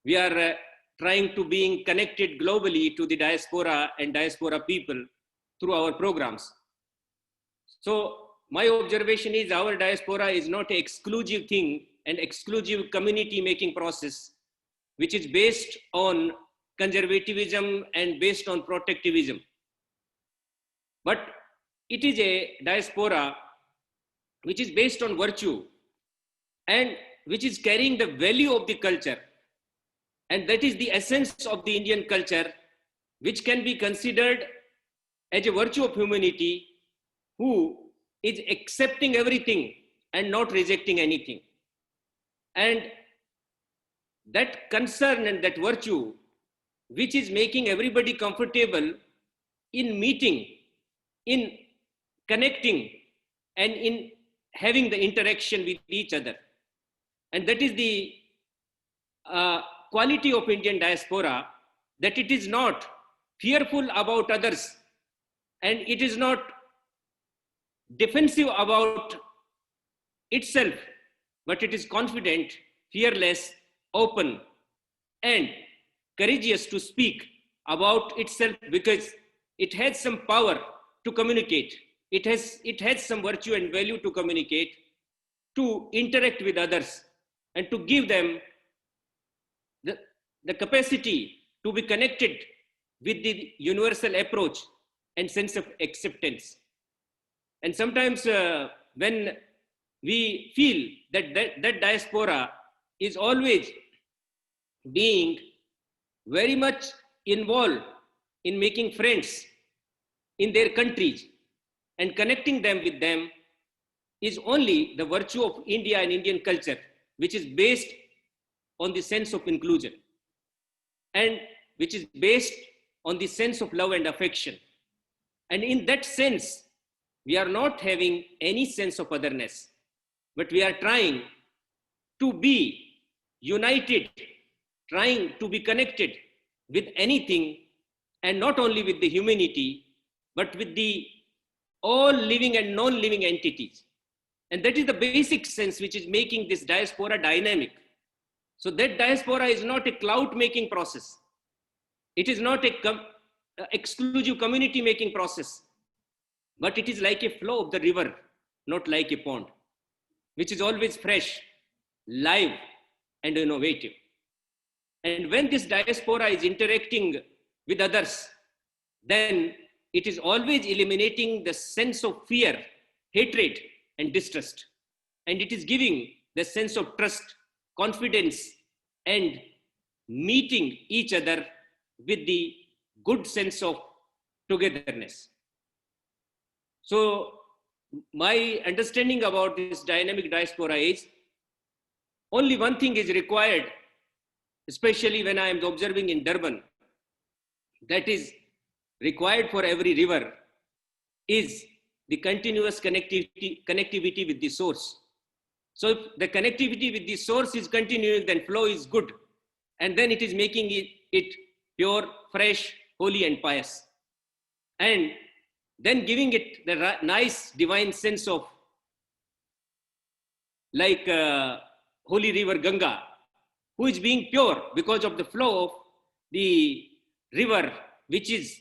we are trying to being connected globally to the diaspora and diaspora people through our programs. So my observation is our diaspora is not an exclusive thing, an exclusive community making process, which is based on conservatism and based on protectivism. But it is a diaspora which is based on virtue and which is carrying the value of the culture And that is the essence of the Indian culture, which can be considered as a virtue of humanity, who is accepting everything and not rejecting anything. And that concern and that virtue, which is making everybody comfortable in meeting, in connecting, and in having the interaction with each other. And that is the quality of Indian diaspora, that it is not fearful about others, and it is not defensive about itself, but it is confident, fearless, open, and courageous to speak about itself, because it has some power to communicate. It has some virtue and value to communicate, to interact with others, and to give them the capacity to be connected with the universal approach and sense of acceptance. And sometimes when we feel that diaspora is always being very much involved in making friends in their countries and connecting them with them, is only the virtue of India and Indian culture, which is based on the sense of inclusion, and which is based on the sense of love and affection. And in that sense, we are not having any sense of otherness, but we are trying to be united, trying to be connected with anything, and not only with the humanity, but with the all living and non-living entities. And that is the basic sense which is making this diaspora dynamic. So that diaspora is not a cloud-making process. It is not a exclusive community-making process, but it is like a flow of the river, not like a pond, which is always fresh, live, and innovative. And when this diaspora is interacting with others, then it is always eliminating the sense of fear, hatred, and distrust. And it is giving the sense of trust, confidence, and meeting each other with the good sense of togetherness. So my understanding about this dynamic diaspora is, only one thing is required, especially when I am observing in Durban, that is required for every river, is the continuous connectivity with the source. So if the connectivity with the source is continuing, then flow is good. And then it is making it pure, fresh, holy, and pious. And then giving it the nice divine sense of, like holy river Ganga, who is being pure because of the flow of the river, which is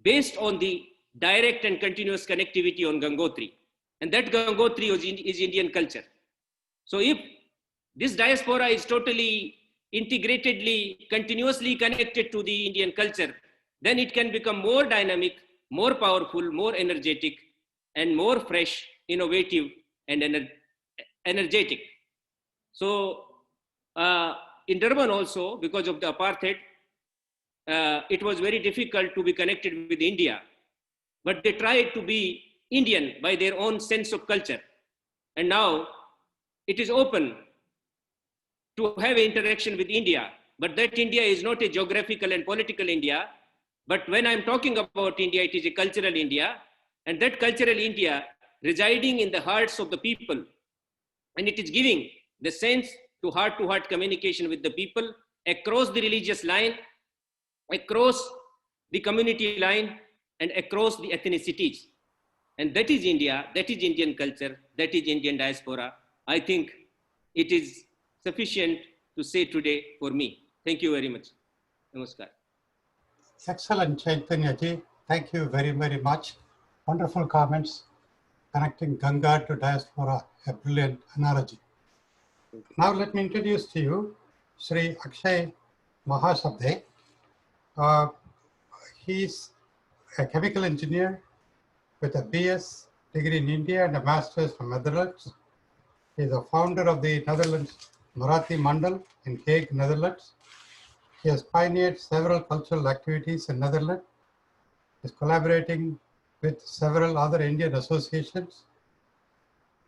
based on the direct and continuous connectivity on Gangotri. And that Gangotri is Indian culture. So if this diaspora is totally integratedly, continuously connected to the Indian culture, then it can become more dynamic, more powerful, more energetic, and more fresh, innovative, and energetic. So in Durban also, because of the apartheid, it was very difficult to be connected with India, but they tried to be Indian by their own sense of culture. And now it is open to have interaction with India, but that India is not a geographical and political India. But when I'm talking about India, it is a cultural India, and that cultural India residing in the hearts of the people. And it is giving the sense to heart communication with the people across the religious line, across the community line, and across the ethnicities. And that is India, that is Indian culture, that is Indian diaspora. I think it is sufficient to say today for me. Thank you very much. Namaskar. Excellent, Chaitanya ji. Thank you very, very much. Wonderful comments connecting Ganga to diaspora, a brilliant analogy. Now let me introduce to you Shri Akshay Mahashabde. He's a chemical engineer with a BS degree in India and a master's from Netherlands. He's a founder of the Netherlands Marathi Mandal in Hague, Netherlands. He has pioneered several cultural activities in Netherlands. He is collaborating with several other Indian associations.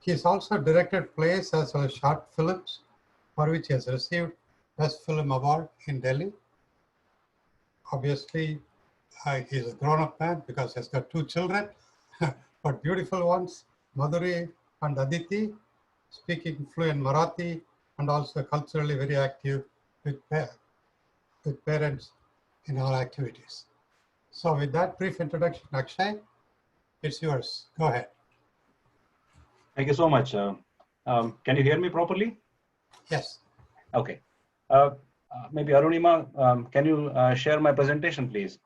He has also directed plays as well as short films, for which he has received Best Film Award in Delhi. Obviously, he is a grown-up man because he has got 2 children, but beautiful ones, Madhuri and Aditi, speaking fluent Marathi, and also culturally very active with parents in all activities. So with that brief introduction, Akshay, it's yours. Go ahead. Thank you so much. Can you hear me properly? Yes. Okay. Maybe Arunima, can you share my presentation, please?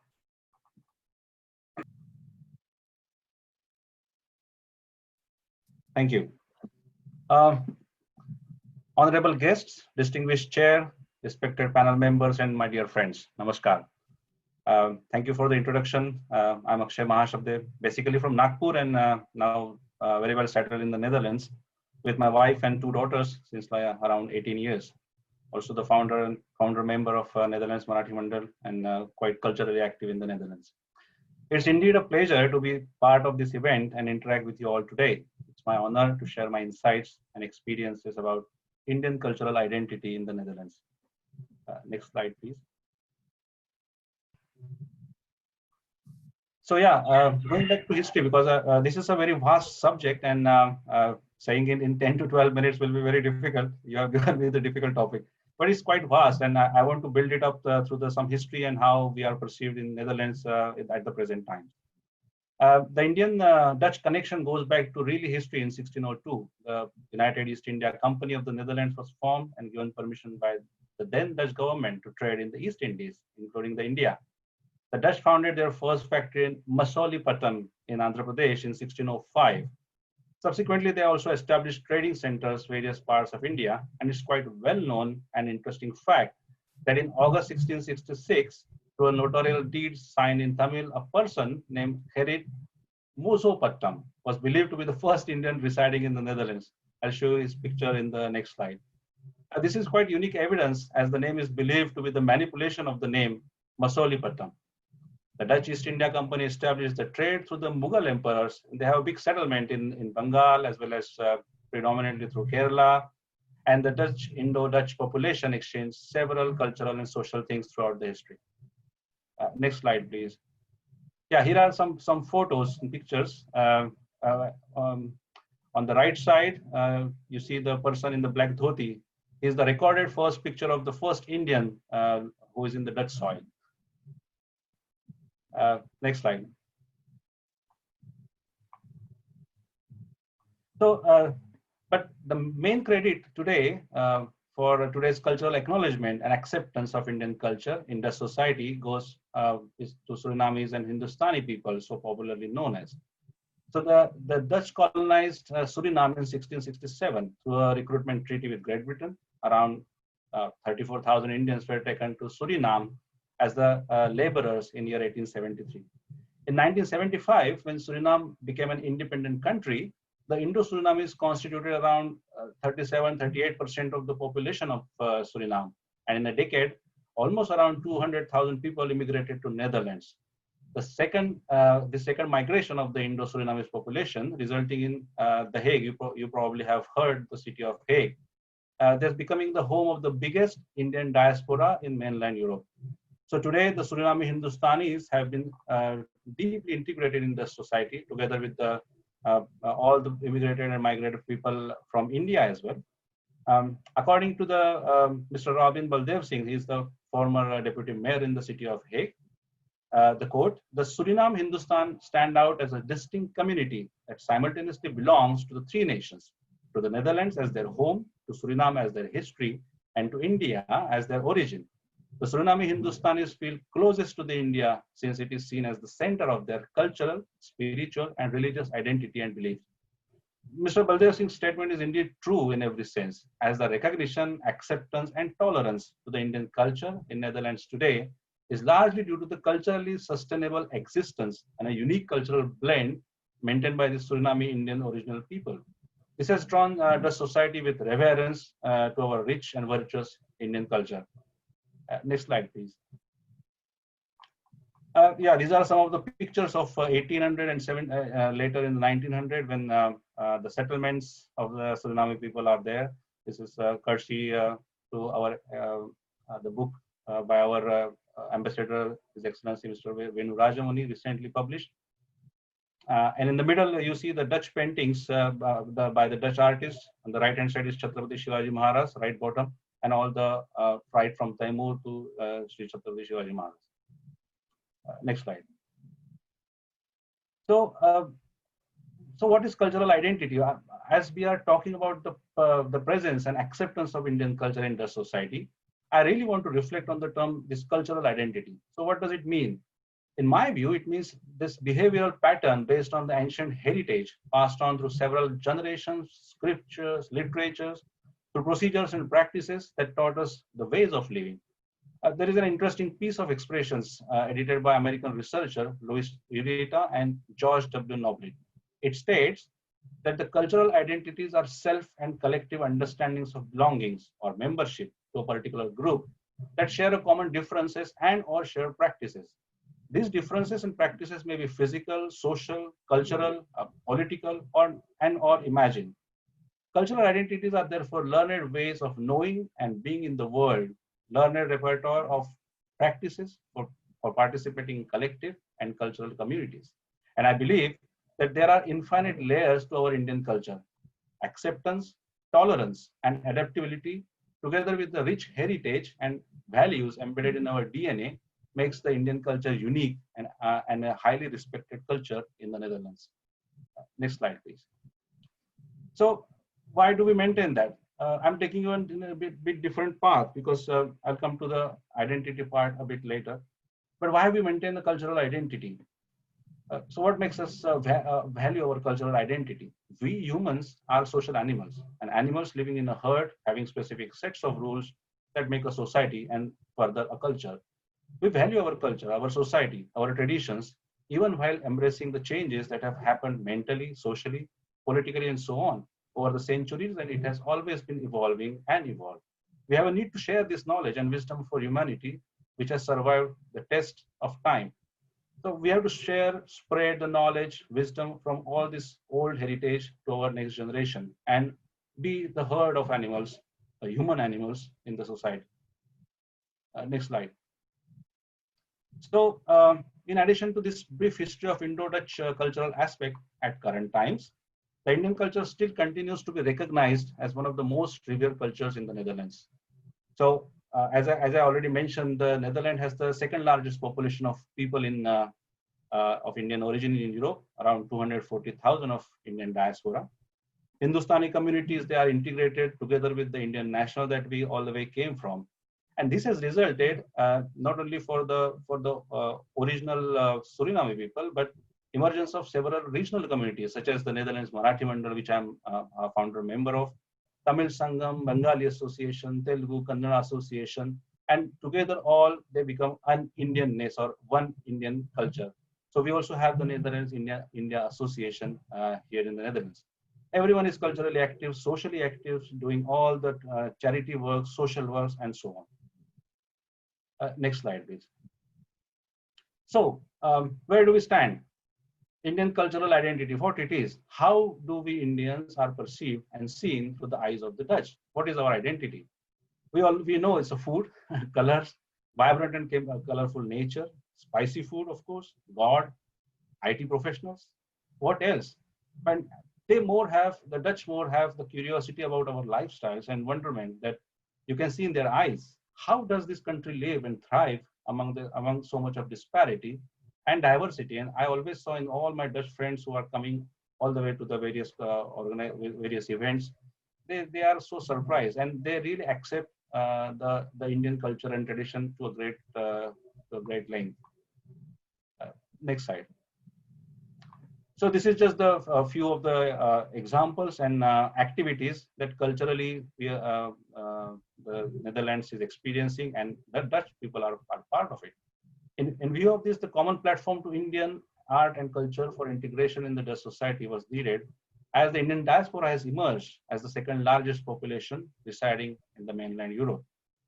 Thank you. Honorable guests, distinguished chair, respected panel members, and my dear friends, Namaskar. Thank you for the introduction. I'm Akshay Mahashabde, basically from Nagpur, and now very well settled in the Netherlands with my wife and 2 daughters since around 18 years. Also the founder member of Netherlands Marathi Mandal, and quite culturally active in the Netherlands. It's indeed a pleasure to be part of this event and interact with you all today. It's my honor to share my insights and experiences about Indian cultural identity in the Netherlands. Next slide, please. So yeah, going back to history, because this is a very vast subject, and saying it in 10 to 12 minutes will be very difficult. You have given me the difficult topic, but it's quite vast, and I want to build it up through some history and how we are perceived in Netherlands at the present time. The Indian-Dutch connection goes back to really history in 1602. The United East India Company of the Netherlands was formed and given permission by the then Dutch government to trade in the East Indies, including the India. The Dutch founded their first factory in Mahashabde in Andhra Pradesh in 1605. Subsequently, they also established trading centers in various parts of India, and it's quite well known and interesting fact that in August 1666, through a notarial deed signed in Tamil, a person named Herid Musopattam was believed to be the first Indian residing in the Netherlands. I'll show you his picture in the next slide. This is quite unique evidence, as the name is believed to be the manipulation of the name Mahashabde. The Dutch East India Company established the trade through the Mughal emperors. They have a big settlement in Bengal, as well as predominantly through Kerala. And the Dutch Indo-Dutch population exchanged several cultural and social things throughout the history. Next slide, please. Yeah, here are some photos and pictures. On the right side, you see the person in the black dhoti. He's the recorded first picture of the first Indian who is in the Dutch soil. Next slide. So, but the main credit today for today's cultural acknowledgement and acceptance of Indian culture in the society goes is to Surinamese and Hindustani people, so popularly known as. So the Dutch colonized Suriname in 1667 through a recruitment treaty with Great Britain. Around 34,000 Indians were taken to Suriname as the laborers in year 1873. In 1975, when Suriname became an independent country, the Indo-Surinamese constituted around 37-38% of the population of Suriname. And in a decade, almost around 200,000 people immigrated to Netherlands. The second migration of the Indo-Surinamese population, resulting in The Hague, you probably have heard the city of Hague, that's becoming the home of the biggest Indian diaspora in mainland Europe. So today, the Suriname Hindustanis have been deeply integrated in the society, together with all the immigrated and migrated people from India as well. According to the Mr. Robin Baldev Singh, he's the former deputy mayor in the city of Hague. The quote, "The Suriname Hindustan stand out as a distinct community that simultaneously belongs to the 3 nations, to the Netherlands as their home, to Suriname as their history, and to India as their origin. The Suriname Hindustanis feel closest to the India since it is seen as the center of their cultural, spiritual, and religious identity and beliefs." Mr. Baldev Singh's statement is indeed true in every sense, as the recognition, acceptance, and tolerance to the Indian culture in Netherlands today is largely due to the culturally sustainable existence and a unique cultural blend maintained by the Suriname Indian original people. This has drawn the society with reverence to our rich and virtuous Indian culture. Next slide, please. Yeah, these are some of the pictures of 1800 and later in 1900 when the settlements of the Suriname people are there. This is courtesy to our the book by our ambassador, His Excellency Mr. Venu Rajamani, recently published. And in the middle, you see the Dutch paintings by the Dutch artists. On the right hand side is Chhatrapati Shivaji Maharaj, right bottom, and all the right from Taimur to Sri Chhatrapati Shivaji Maharaj. Next slide. So, so what is cultural identity? As we are talking about the presence and acceptance of Indian culture in the society, I really want to reflect on the term this cultural identity. So what does it mean? In my view, it means this behavioral pattern based on the ancient heritage passed on through several generations, scriptures, literatures, through procedures and practices that taught us the ways of living. There is an interesting piece of expressions edited by American researcher Louis Ureta and George W. Noble. It states that the cultural identities are self and collective understandings of belongings or membership to a particular group that share a common differences and or shared practices. These differences and practices may be physical, social, cultural, political, or imagined. Cultural identities are therefore learned ways of knowing and being in the world, learned repertoire of practices for participating in collective and cultural communities. And I believe that there are infinite layers to our Indian culture. Acceptance, tolerance, and adaptability, together with the rich heritage and values embedded in our DNA, makes the Indian culture unique and a highly respected culture in the Netherlands. Next slide, please. So why do we maintain that? I'm taking you in a bit different path because I'll come to the identity part a bit later. But why we maintain the cultural identity? So what makes us value our cultural identity? We humans are social animals, and animals living in a herd having specific sets of rules that make a society and further a culture. We value our culture, our society, our traditions, even while embracing the changes that have happened mentally, socially, politically, and so on over the centuries, and it has always been evolving and evolved. We have a need to share this knowledge and wisdom for humanity, which has survived the test of time. So we have to share, spread the knowledge, wisdom from all this old heritage to our next generation and be the herd of animals, human animals in the society. Next slide. So in addition to this brief history of Indo-Dutch cultural aspect at current times, the Indian culture still continues to be recognized as one of the most revered cultures in the Netherlands. So as I already mentioned, the Netherlands has the second largest population of people in of Indian origin in Europe, around 240,000 of Indian diaspora. Hindustani communities, they are integrated together with the Indian national that we all the way came from. And this has resulted not only for the original Suriname people, but emergence of several regional communities, such as the Netherlands Marathi Mandal, which I'm a founder member of, Tamil Sangam, Bengali Association, Telugu, Kannada Association, and together all they become an Indianness or one Indian culture. So we also have the Netherlands India Association here in the Netherlands. Everyone is culturally active, socially active, doing all the charity work, social works, and so on. Next slide, please. So where do we stand? Indian cultural identity, what it is. How do we Indians are perceived and seen through the eyes of the Dutch? What is our identity? We know it's a food, colors, vibrant and colorful nature, spicy food, of course, God, IT professionals. What else? And the Dutch more have the curiosity about our lifestyles and wonderment that you can see in their eyes. How does this country live and thrive among so much of disparity and diversity? And I always saw in all my Dutch friends who are coming all the way to the various various events, they are so surprised and they really accept the Indian culture and tradition to a great length. Next slide. So this is just a few of the examples and activities that culturally the Netherlands is experiencing, and the Dutch people are part of it. In view of this, the common platform to Indian art and culture for integration in the Dutch society was needed, as the Indian diaspora has emerged as the second largest population residing in the mainland Europe.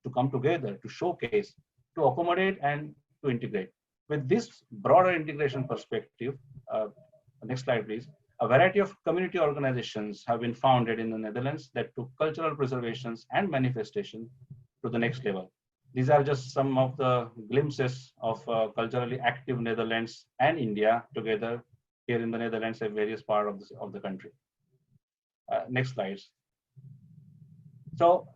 to come together, to showcase, to accommodate, and to integrate. With this broader integration perspective, next slide, please. A variety of community organizations have been founded in the Netherlands that took cultural preservations and manifestation to the next level. These are just some of the glimpses of culturally active Netherlands and India together here in the Netherlands at various parts of the country. Next slides. So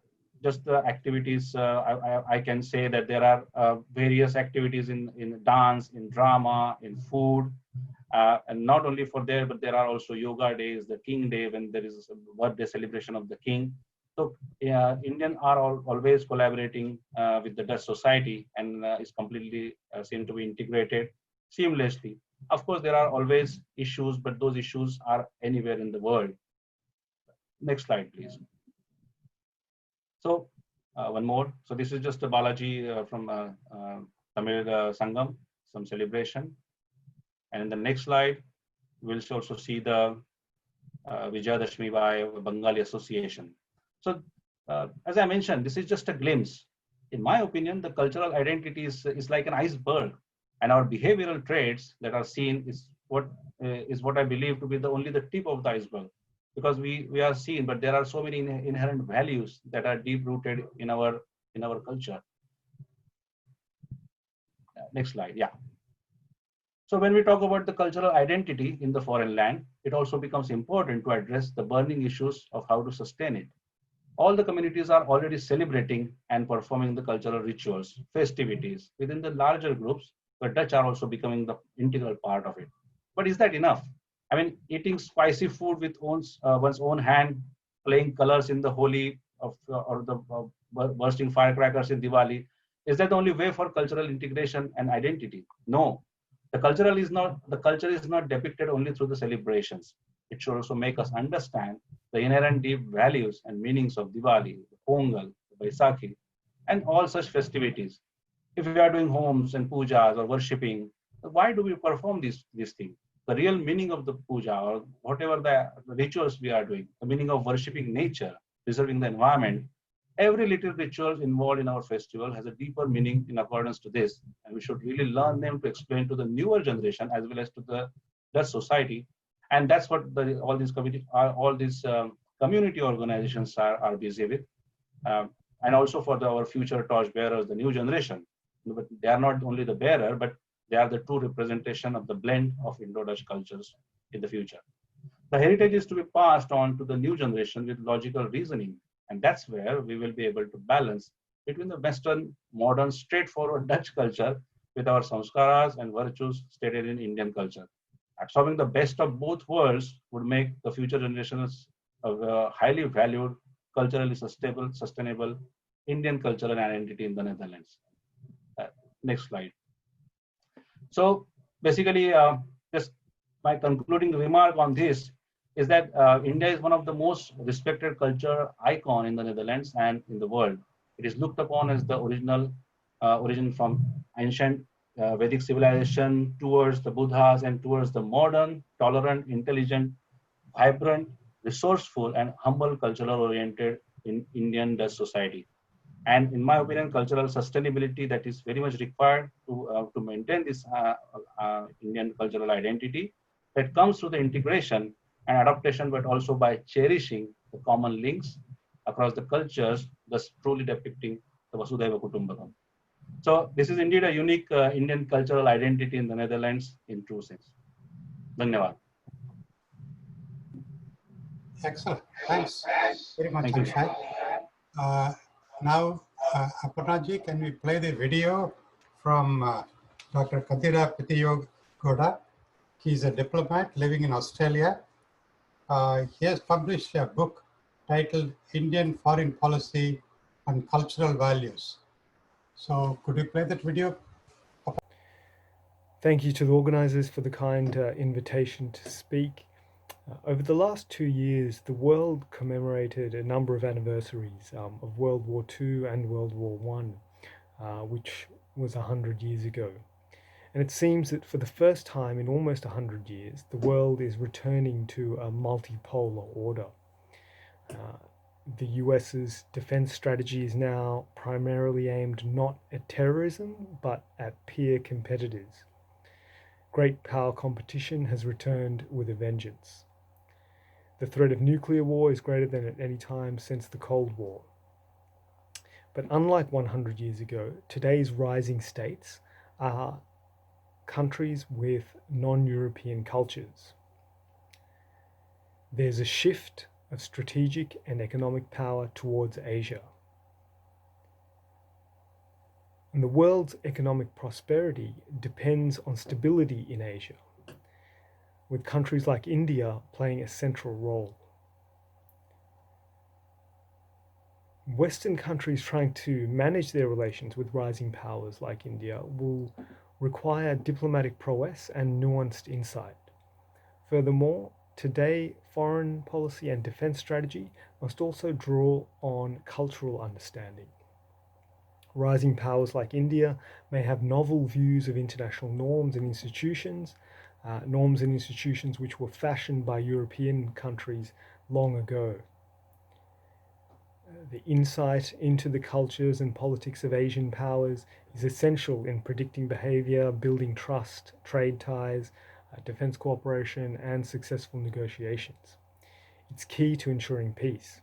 just the activities, I can say that there are various activities in dance, in drama, in food, and not only for there, but there are also yoga days, the King Day, when there is a birthday celebration of the King. So Indians are always collaborating with the Dutch society, and is completely seem to be integrated seamlessly. Of course, there are always issues, but those issues are anywhere in the world. Next slide, please. So one more. So this is just a Balaji from Tamil Sangam, some celebration. And in the next slide, we'll also see the Vijayadashmi by Bengali Association. So as I mentioned, this is just a glimpse. In my opinion, the cultural identity is like an iceberg, and our behavioral traits that are seen is what I believe to be only the tip of the iceberg, because we are seen, but there are so many inherent values that are deep rooted in our culture. Next slide, yeah. So when we talk about the cultural identity in the foreign land, it also becomes important to address the burning issues of how to sustain it. All the communities are already celebrating and performing the cultural rituals, festivities within the larger groups, but Dutch are also becoming the integral part of it. But is that enough? I mean, eating spicy food with one's own hand, playing colors in the Holi or the bursting firecrackers in Diwali, is that the only way for cultural integration and identity? No. The culture is not depicted only through the celebrations. It should also make us understand the inherent deep values and meanings of Diwali, Pongal, Baisakhi, and all such festivities. If we are doing homes and pujas or worshipping, why do we perform these things? The real meaning of the puja or whatever the rituals we are doing, the meaning of worshipping nature, preserving the environment, every little ritual involved in our festival has a deeper meaning in accordance to this, and we should really learn them to explain to the newer generation as well as to the Dutch society. And that's what all these community organizations are busy with, and also for our future torch bearers, the new generation. But they are not only the bearer, but they are the true representation of the blend of Indo-Dutch cultures in the future. The heritage is to be passed on to the new generation with logical reasoning. And that's where we will be able to balance between the Western, modern, straightforward Dutch culture with our samskaras and virtues stated in Indian culture. Absorbing the best of both worlds would make the future generations of highly valued, culturally sustainable Indian cultural identity in the Netherlands. Next slide. So basically, just my concluding remark on this is that India is one of the most respected culture icon in the Netherlands and in the world. It is looked upon as the origin from ancient Vedic civilization towards the Buddhas and towards the modern, tolerant, intelligent, vibrant, resourceful, and humble cultural oriented in Indian Dutch society. And in my opinion, cultural sustainability that is very much required to maintain this Indian cultural identity that comes through the integration and adaptation, but also by cherishing the common links across the cultures, thus truly depicting the Vasudhaiva Kutumbakam. So this is indeed a unique Indian cultural identity in the Netherlands in true sense. Dhanyavad. Excellent. Thanks very much, Thank you. Akshay. Now, Aparnaji, can we play the video from Dr. Kadira Pethiyagoda? He's a diplomat living in Australia. He has published a book titled Indian Foreign Policy and Cultural Values. So could you play that video? Thank you to the organisers for the kind invitation to speak. Over the last 2 years, the world commemorated a number of anniversaries of World War II and World War I, which was 100 years ago. And it seems that for the first time in almost 100 years, the world is returning to a multipolar order. the US's defense strategy is now primarily aimed not at terrorism, but at peer competitors. Great power competition has returned with a vengeance. The threat of nuclear war is greater than at any time since the Cold War. But unlike 100 years ago, today's rising states are countries with non-European cultures. There's a shift of strategic and economic power towards Asia. And the world's economic prosperity depends on stability in Asia, with countries like India playing a central role. Western countries trying to manage their relations with rising powers like India will require diplomatic prowess and nuanced insight. Furthermore, today, foreign policy and defense strategy must also draw on cultural understanding. Rising powers like India may have novel views of international norms and institutions which were fashioned by European countries long ago. The insight into the cultures and politics of Asian powers is essential in predicting behavior, building trust, trade ties, defense cooperation, and successful negotiations. It's key to ensuring peace.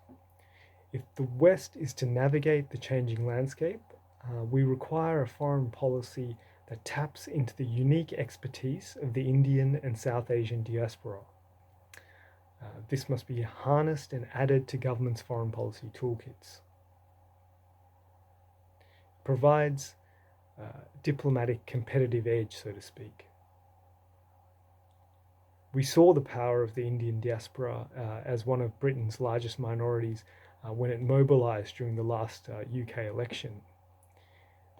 If the West is to navigate the changing landscape, we require a foreign policy that taps into the unique expertise of the Indian and South Asian diaspora. This must be harnessed and added to government's foreign policy toolkits. It provides diplomatic competitive edge, so to speak. We saw the power of the Indian diaspora as one of Britain's largest minorities when it mobilized during the last UK election.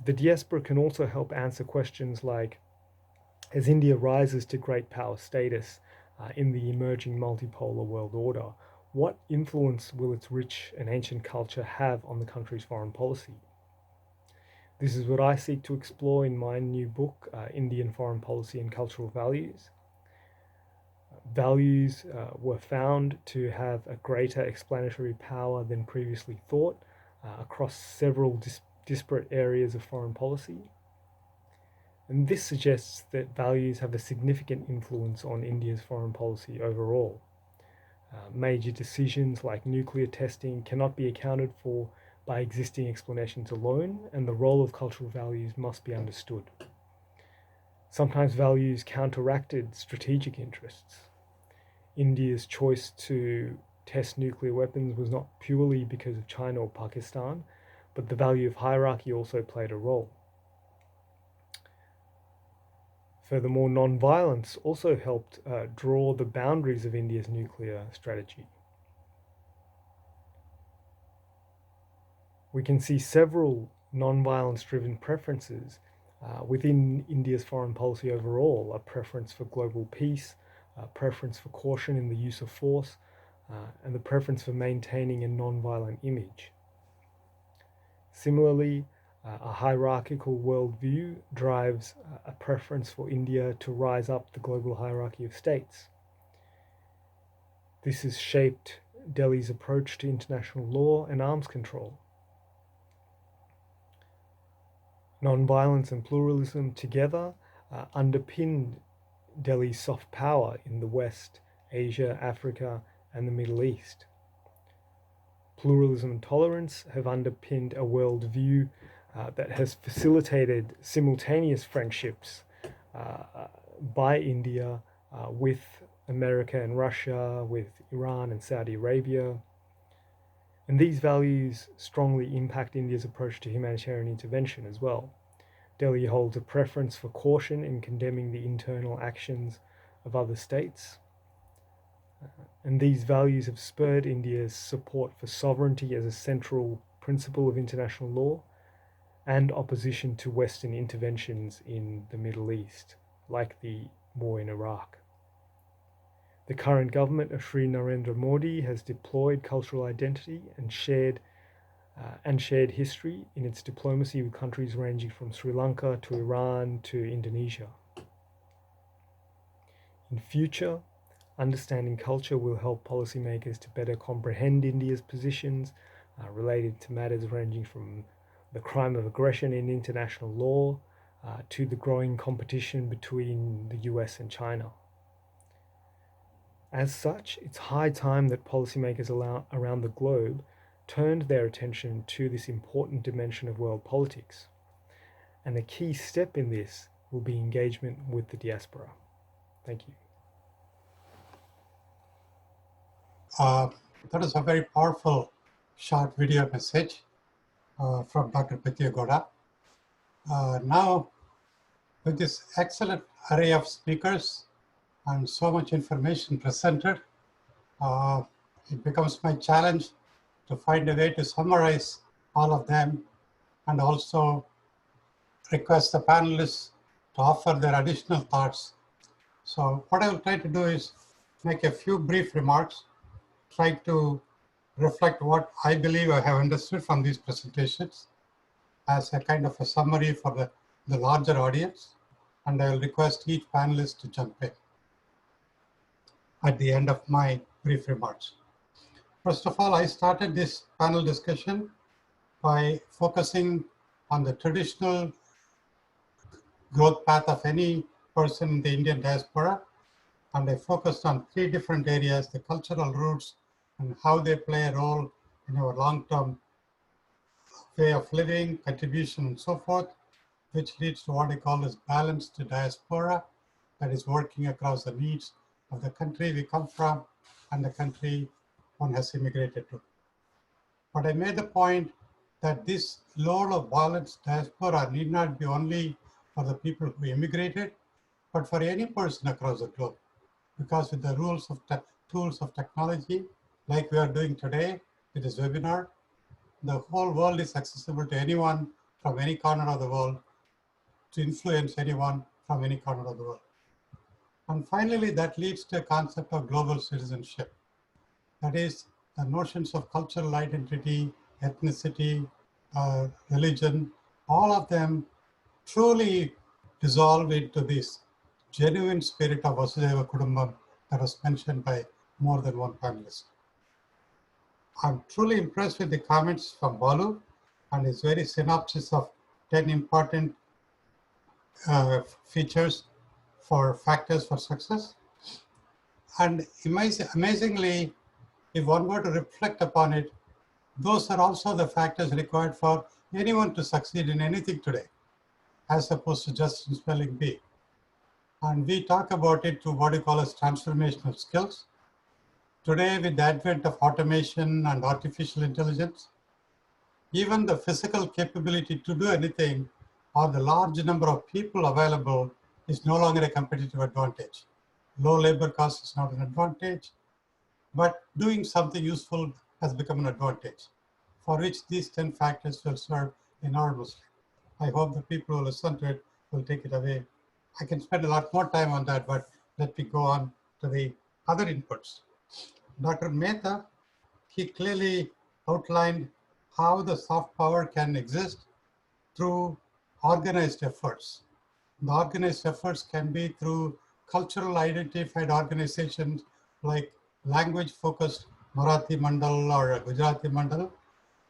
The diaspora can also help answer questions like, as India rises to great power status in the emerging multipolar world order, what influence will its rich and ancient culture have on the country's foreign policy? This is what I seek to explore in my new book, Indian Foreign Policy and Cultural Values. Values were found to have a greater explanatory power than previously thought across several disparate areas of foreign policy. And this suggests that values have a significant influence on India's foreign policy overall. Major decisions like nuclear testing cannot be accounted for by existing explanations alone, and the role of cultural values must be understood. Sometimes values counteracted strategic interests. India's choice to test nuclear weapons was not purely because of China or Pakistan, but the value of hierarchy also played a role. Furthermore, non-violence also helped draw the boundaries of India's nuclear strategy. We can see several non-violence-driven preferences within India's foreign policy overall: a preference for global peace, a preference for caution in the use of force, and the preference for maintaining a non-violent image. Similarly, a hierarchical worldview drives a preference for India to rise up the global hierarchy of states. This has shaped Delhi's approach to international law and arms control. Non-violence and pluralism together underpinned Delhi's soft power in the West, Asia, Africa, and the Middle East. Pluralism and tolerance have underpinned a worldview that has facilitated simultaneous friendships by India with America and Russia, with Iran and Saudi Arabia. And these values strongly impact India's approach to humanitarian intervention as well. Delhi holds a preference for caution in condemning the internal actions of other states. And these values have spurred India's support for sovereignty as a central principle of international law and opposition to Western interventions in the Middle East, like the war in Iraq. The current government of Shri Narendra Modi has deployed cultural identity and shared history in its diplomacy with countries ranging from Sri Lanka to Iran to Indonesia. In future, Understanding culture will help policymakers to better comprehend India's positions related to matters ranging from the crime of aggression in international law to the growing competition between the US and China. As such, it's high time that policymakers around the globe turned their attention to this important dimension of world politics. And a key step in this will be engagement with the diaspora. Thank you. That is a very powerful short video message from Dr. Pethiyagoda. Now, with this excellent array of speakers and so much information presented, it becomes my challenge to find a way to summarize all of them and also request the panelists to offer their additional thoughts. So what I will try to do is make a few brief remarks, try to reflect what I believe I have understood from these presentations as a kind of a summary for the larger audience, and I will request each panelist to jump in at the end of my brief remarks. First of all, I started this panel discussion by focusing on the traditional growth path of any person in the Indian diaspora, and I focused on 3 different areas: the cultural roots and how they play a role in our long-term way of living, contribution, and so forth, which leads to what I call as balanced diaspora, that is working across the needs of the country we come from and the country one has immigrated to. But I made the point that this load of balanced diaspora need not be only for the people who immigrated, but for any person across the globe. Because with the tools of technology, like we are doing today with this webinar, the whole world is accessible to anyone from any corner of the world, to influence anyone from any corner of the world. And finally, that leads to a concept of global citizenship. That is, the notions of cultural identity, ethnicity, religion, all of them truly dissolve into this genuine spirit of Vasudhaiva Kudumbam that was mentioned by more than one panelist. I'm truly impressed with the comments from Balu and his very synopsis of 10 important features for factors for success. And amazingly, if one were to reflect upon it, those are also the factors required for anyone to succeed in anything today, as opposed to just in spelling bee. And we talk about it through what we call as transformational skills. Today, with the advent of automation and artificial intelligence, even the physical capability to do anything or the large number of people available is no longer a competitive advantage. Low labor cost is not an advantage, but doing something useful has become an advantage, for which these 10 factors will serve enormously. I hope the people who listen to it will take it away. I can spend a lot more time on that, but let me go on to the other inputs. Dr. Mehta, he clearly outlined how the soft power can exist through organized efforts. The organized efforts can be through cultural identified organizations like language-focused Marathi Mandal or Gujarati Mandal,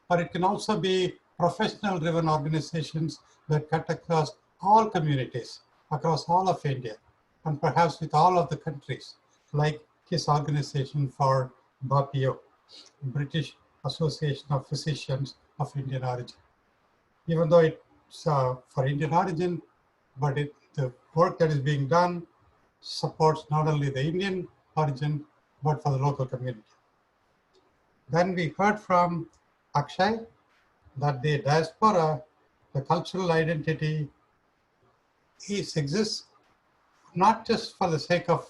or it can also be professional-driven organizations that cut across all communities, across all of India, and perhaps with all of the countries, like his organization for BAPIO, British Association of Physicians of Indian Origin. Even though it's for Indian origin, but the work that is being done supports not only the Indian origin, but for the local community. Then we heard from Akshay that the diaspora, the cultural identity, exists not just for the sake of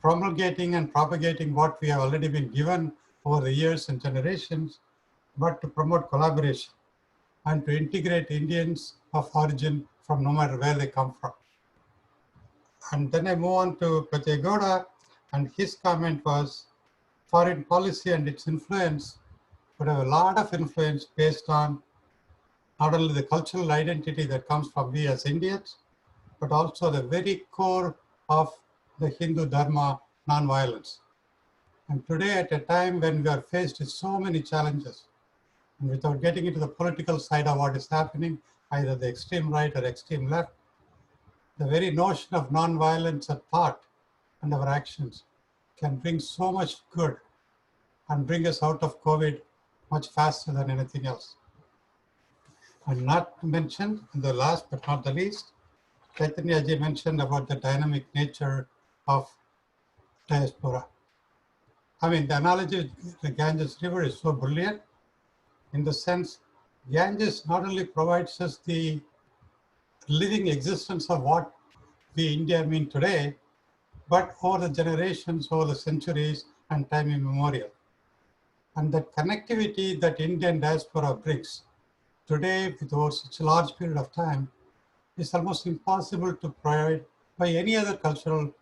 promulgating and propagating what we have already been given over the years and generations, but to promote collaboration and to integrate Indians of origin from no matter where they come from. And then I move on to Pethiyagoda, and his comment was foreign policy and its influence would have a lot of influence based on not only the cultural identity that comes from we as Indians, but also the very core of the Hindu Dharma, nonviolence. And today, at a time when we are faced with so many challenges, and without getting into the political side of what is happening, either the extreme right or extreme left, the very notion of nonviolence at thought and our actions can bring so much good and bring us out of COVID much faster than anything else. And not to mention, the last but not the least, Chaitanya ji mentioned about the dynamic nature of diaspora. I mean, the analogy of the Ganges River is so brilliant in the sense Ganges not only provides us the living existence of what we India mean today, but over the generations, over the centuries and time immemorial. And that connectivity that Indian diaspora brings today with over such a large period of time is almost impossible to provide by any other cultural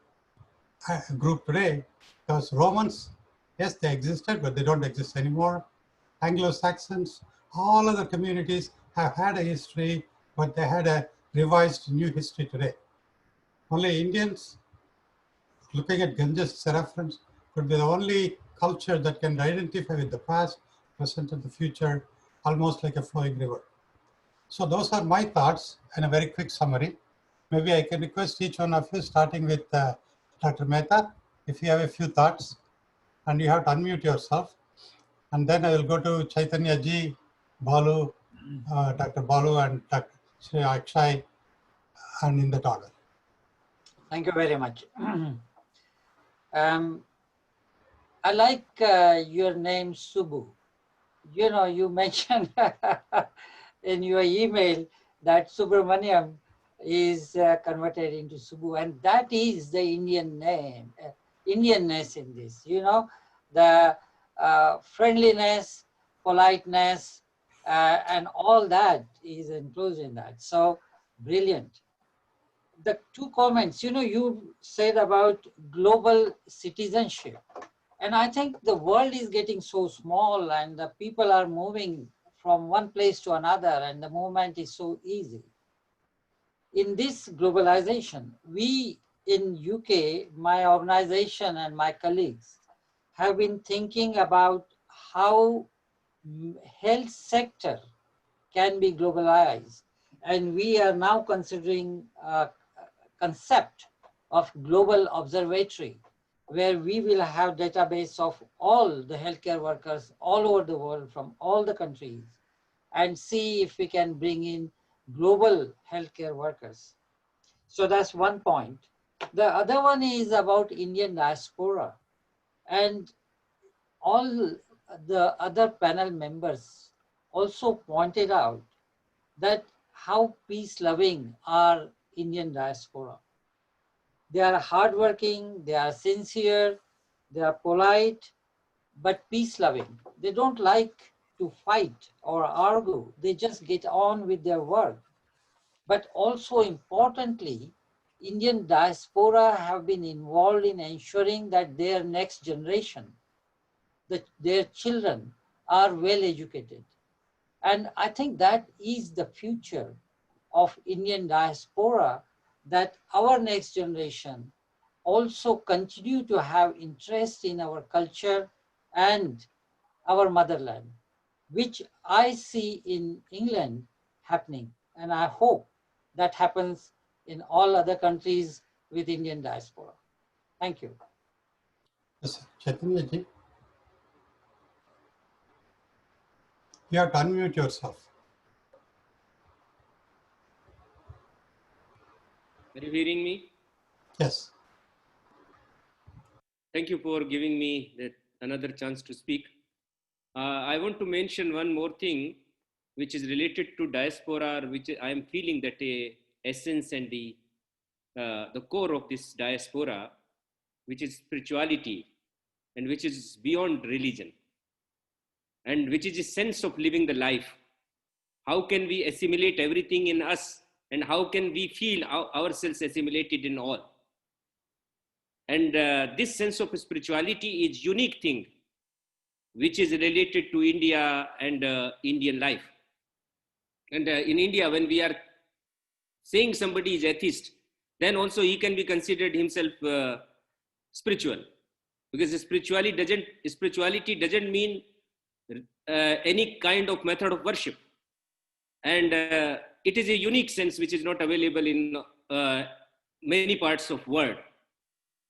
group today, because Romans, yes, they existed, but they don't exist anymore. Anglo-Saxons, all other communities have had a history, but they had a revised new history today. Only Indians, looking at Ganges as a reference, could be the only culture that can identify with the past, present, and the future, almost like a flowing river. So those are my thoughts in a very quick summary. Maybe I can request each one of you, starting with Dr. Mehta, if you have a few thoughts, and you have to unmute yourself. And then I will go to Chaitanya ji, Balu, Dr. Balu, and Dr. Shri Akshay, and in that order. Thank you very much. I like your name, Subbu. You know, you mentioned in your email that Subramanian is converted into Subbu, and that is the Indian name, Indianness in this. You know, the friendliness, politeness, and all that is included in that. So brilliant. The two comments, you know, you said about global citizenship. And I think the world is getting so small and the people are moving from one place to another and the movement is so easy. In this globalization, we in UK, my organization and my colleagues have been thinking about how health sector can be globalized. And we are now considering a concept of global observatory, where we will have database of all the healthcare workers all over the world from all the countries and see if we can bring in global healthcare workers. So that's one point. The other one is about Indian diaspora, and all the other panel members also pointed out that how peace-loving are Indian diaspora. They are hardworking, they are sincere, they are polite, but peace-loving. They don't like to fight or argue. They just get on with their work. But also importantly, Indian diaspora have been involved in ensuring that their next generation, that their children are well educated. And I think that is the future of Indian diaspora, that our next generation also continue to have interest in our culture and our motherland, which I see in England happening. And I hope that happens in all other countries with Indian diaspora. Thank you. Yes, Chaitanya ji, you have to unmute yourself. Are you hearing me? Yes. Thank you for giving me another chance to speak. I want to mention one more thing, which is related to diaspora, which I am feeling that the essence and the core of this diaspora, which is spirituality, and which is beyond religion, and which is a sense of living the life. How can we assimilate everything in us, and how can we feel ourselves assimilated in all? And this sense of spirituality is unique thing, which is related to India and Indian life. And in India, when we are saying somebody is atheist, then also he can be considered himself spiritual. because spirituality doesn't mean any kind of method of worship, and it is a unique sense which is not available in many parts of world,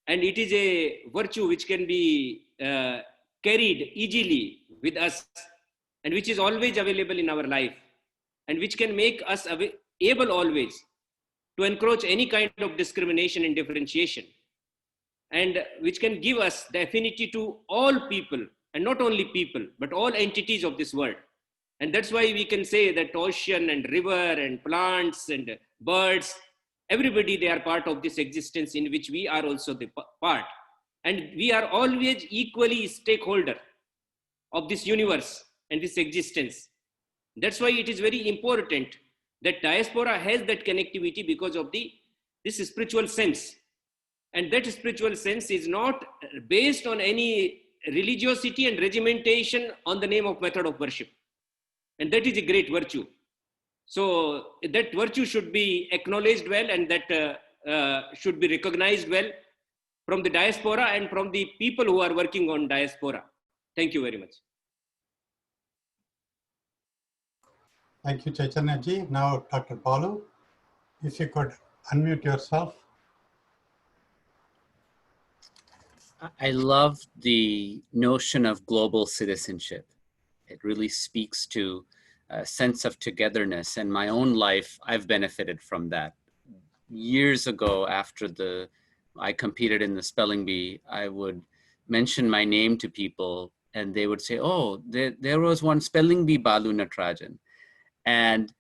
and it is a virtue which can be carried easily with us, and which is always available in our life, and which can make us able always to encroach any kind of discrimination and differentiation, and which can give us the affinity to all people, and not only people, but all entities of this world. And that's why we can say that ocean and river and plants and birds, everybody, they are part of this existence in which we are also the part. And we are always equally stakeholder of this universe and this existence. That's why it is very important that diaspora has that connectivity because of this spiritual sense. And that spiritual sense is not based on any religiosity and regimentation on the name of method of worship. And that is a great virtue. So that virtue should be acknowledged well, and that should be recognized well from the diaspora and from the people who are working on diaspora. Thank you very much. Thank you, Chaitanya ji. Now, Dr. Balu, if you could unmute yourself. I love the notion of global citizenship. It really speaks to a sense of togetherness. And my own life, I've benefited from that. Years ago, after I competed in the spelling bee, I would mention my name to people and they would say, oh, there was one spelling bee Balu Natarajan. And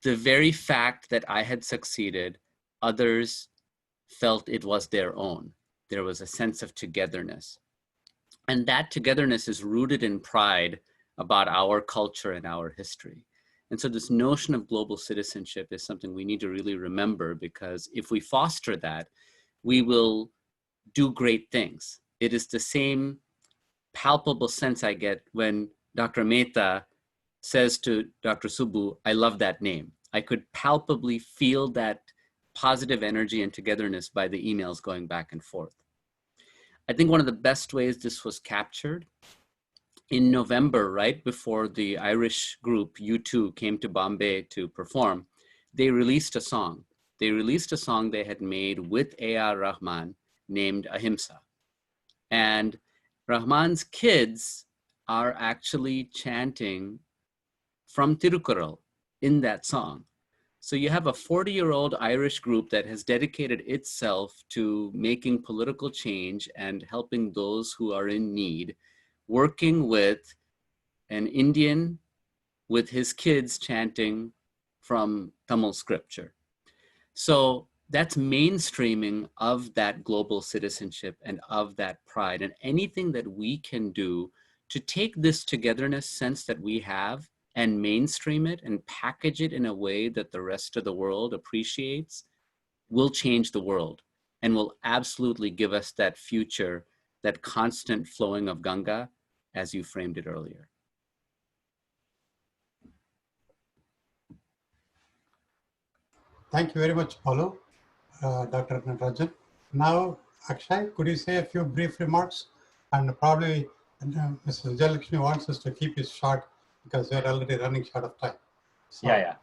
the very fact that I had succeeded, others felt it was their own. There was a sense of togetherness. And that togetherness is rooted in pride about our culture and our history. And so this notion of global citizenship is something we need to really remember, because if we foster that, we will do great things. It is the same palpable sense I get when Dr. Mehta says to Dr. Subbu, I love that name. I could palpably feel that positive energy and togetherness by the emails going back and forth. I think one of the best ways this was captured, in November, right before the Irish group U2 came to Bombay to perform, they released a song. They released a song they had made with A.R. Rahman named Ahimsa. And Rahman's kids are actually chanting from Tirukural in that song. So you have a 40-year-old Irish group that has dedicated itself to making political change and helping those who are in need, working with an Indian with his kids chanting from Tamil scripture. So that's mainstreaming of that global citizenship and of that pride, and anything that we can do to take this togetherness sense that we have and mainstream it and package it in a way that the rest of the world appreciates will change the world and will absolutely give us that future, that constant flowing of Ganga, as you framed it earlier. Thank you very much, Balu, Dr. Natarajan. Now, Akshay, could you say a few brief remarks? And probably Mrs. Jalakshmi wants us to keep it short because we're already running short of time. So, Yeah.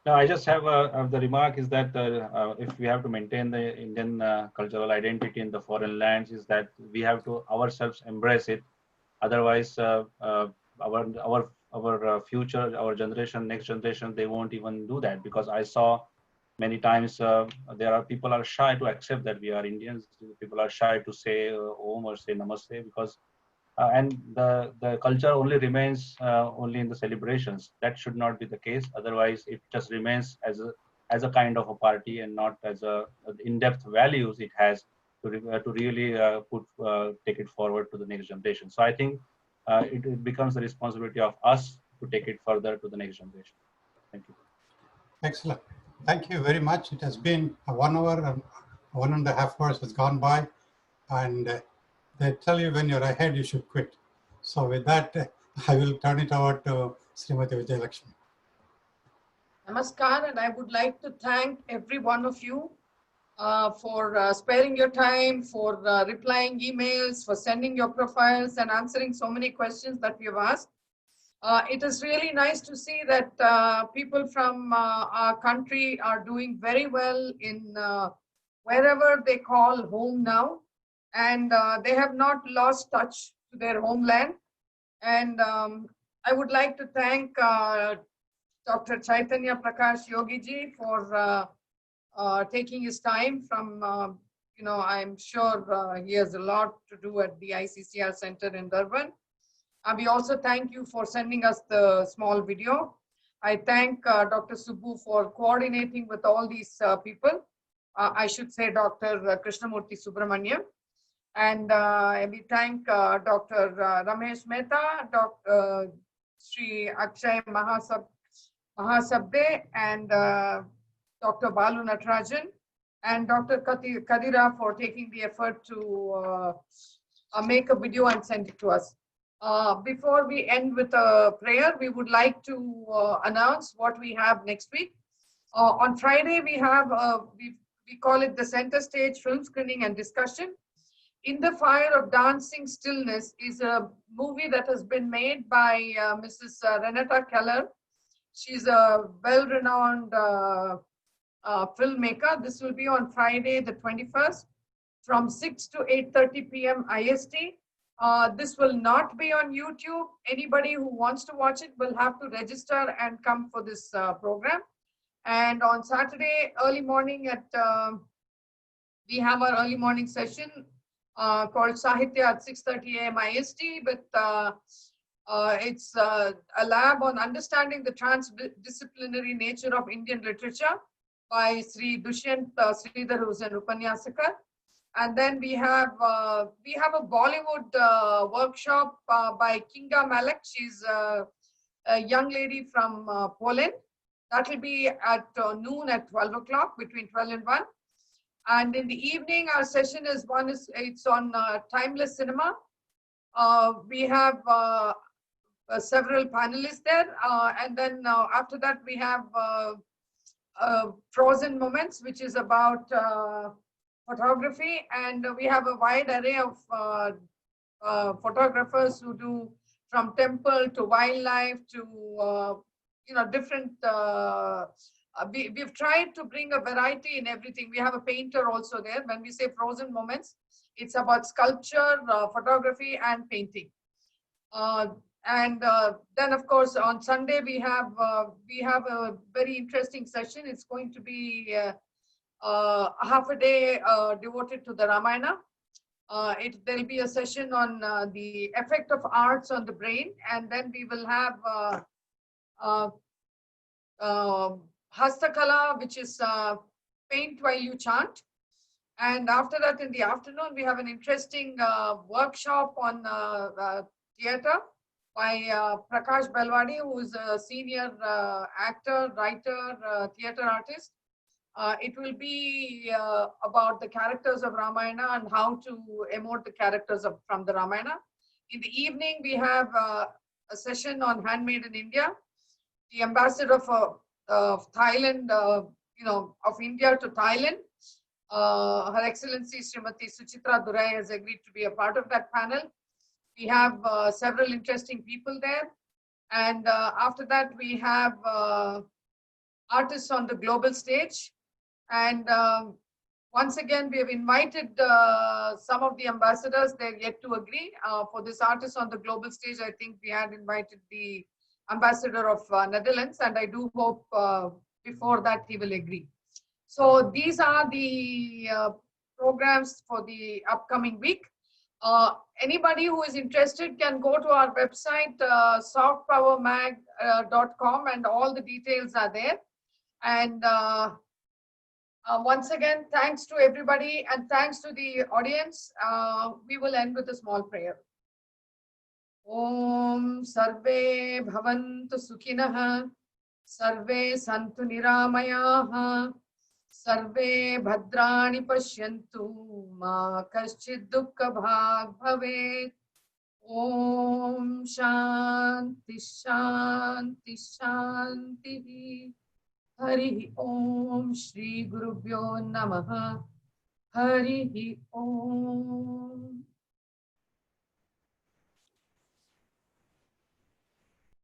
No, I just have the remark is that if we have to maintain the Indian cultural identity in the foreign lands, is that we have to ourselves embrace it. Otherwise, our future, our generation, next generation, they won't even do that, because I saw many times people are shy to accept that we are Indians. People are shy to say Om or say Namaste, because and the culture only remains only in the celebrations. That should not be the case. Otherwise, it just remains as a kind of a party and not as a in-depth values it has to really take it forward to the next generation. So I think it becomes the responsibility of us to take it further to the next generation. Thank you. excellent. Thank you very much. It has been 1 hour and 1.5 hours has gone by, and they tell you when you're ahead, you should quit. So with that, I will turn it over to Srimati Vijayalakshmi. Namaskar, and I would like to thank every one of you for sparing your time, for replying emails, for sending your profiles and answering so many questions that we have asked. It is really nice to see that people from our country are doing very well in wherever they call home now, and they have not lost touch to their homeland. And I would like to thank Dr. Chaitanya Prakash Yogi ji for taking his time from, I'm sure he has a lot to do at the ICCR Center in Durban. We also thank you for sending us the small video. I thank Dr. Subbu for coordinating with all these people. I should say Dr. Krishnamurti Subramanian. And we thank Dr. Ramesh Mehta, Dr. Shri Akshay Mahashabde, and Dr. Balu Natarajan, and Dr. Kadira for taking the effort to make a video and send it to us. Before we end with a prayer, we would like to announce what we have next week. On Friday, we have, we call it the Center Stage Film Screening and Discussion. In the Fire of Dancing Stillness is a movie that has been made by Mrs. Renata Keller. She's a well-renowned filmmaker. This will be on Friday, the 21st, from 6 to 8:30 p.m. IST. This will not be on YouTube. Anybody who wants to watch it will have to register and come for this program. And on Saturday, early morning we have our early morning session called Sahitya at 6:30 a.m. IST, but it's a lab on understanding the transdisciplinary nature of Indian literature by Sri Dushyant Sridhar, who's an Upanyasaka. And then we have a Bollywood workshop by Kinga Malek. She's a young lady from Poland. That will be at noon at 12 o'clock, between 12 and 1. And in the evening, our session is it's on timeless cinema. We have several panelists there. And then after that, we have Frozen Moments, which is about photography. And we have a wide array of photographers who do from temple to wildlife to, different, we've tried to bring a variety in everything. We have a painter also there. When we say Frozen Moments, it's about sculpture, photography, and painting. Then, of course, on Sunday we have a very interesting session. It's going to be half a day devoted to the Ramayana. There'll be a session on the effect of arts on the brain, and then we will have Hastakala, which is paint while you chant. And after that, in the afternoon, we have an interesting workshop on theatre by Prakash Belwadi, who is a senior actor, writer, theatre artist. It will be about the characters of Ramayana and how to emote the characters from the Ramayana. In the evening, we have a session on handmade in India. The ambassador of Thailand, of India to Thailand, Her Excellency Srimati Suchitra Durai has agreed to be a part of that panel. We have several interesting people there. And after that, we have artists on the global stage. And once again, we have invited some of the ambassadors. They're yet to agree. For this artist on the global stage, I think we had invited the ambassador of Netherlands, and I do hope before that he will agree. So these are the programs for the upcoming week. Anybody who is interested can go to our website, softpowermag.com, and all the details are there. And once again, thanks to everybody and thanks to the audience. We will end with a small prayer. Om Sarve Bhavantu Sukhinah, Sarve Santu Niramayaha, Sarve Bhadrani Pashyantu, Ma Kaschid Dukkha Bhag Bhavet. Om Shanti Shanti Shanti. Hari Om Shri Gurubhyo Namaha. Hari Om.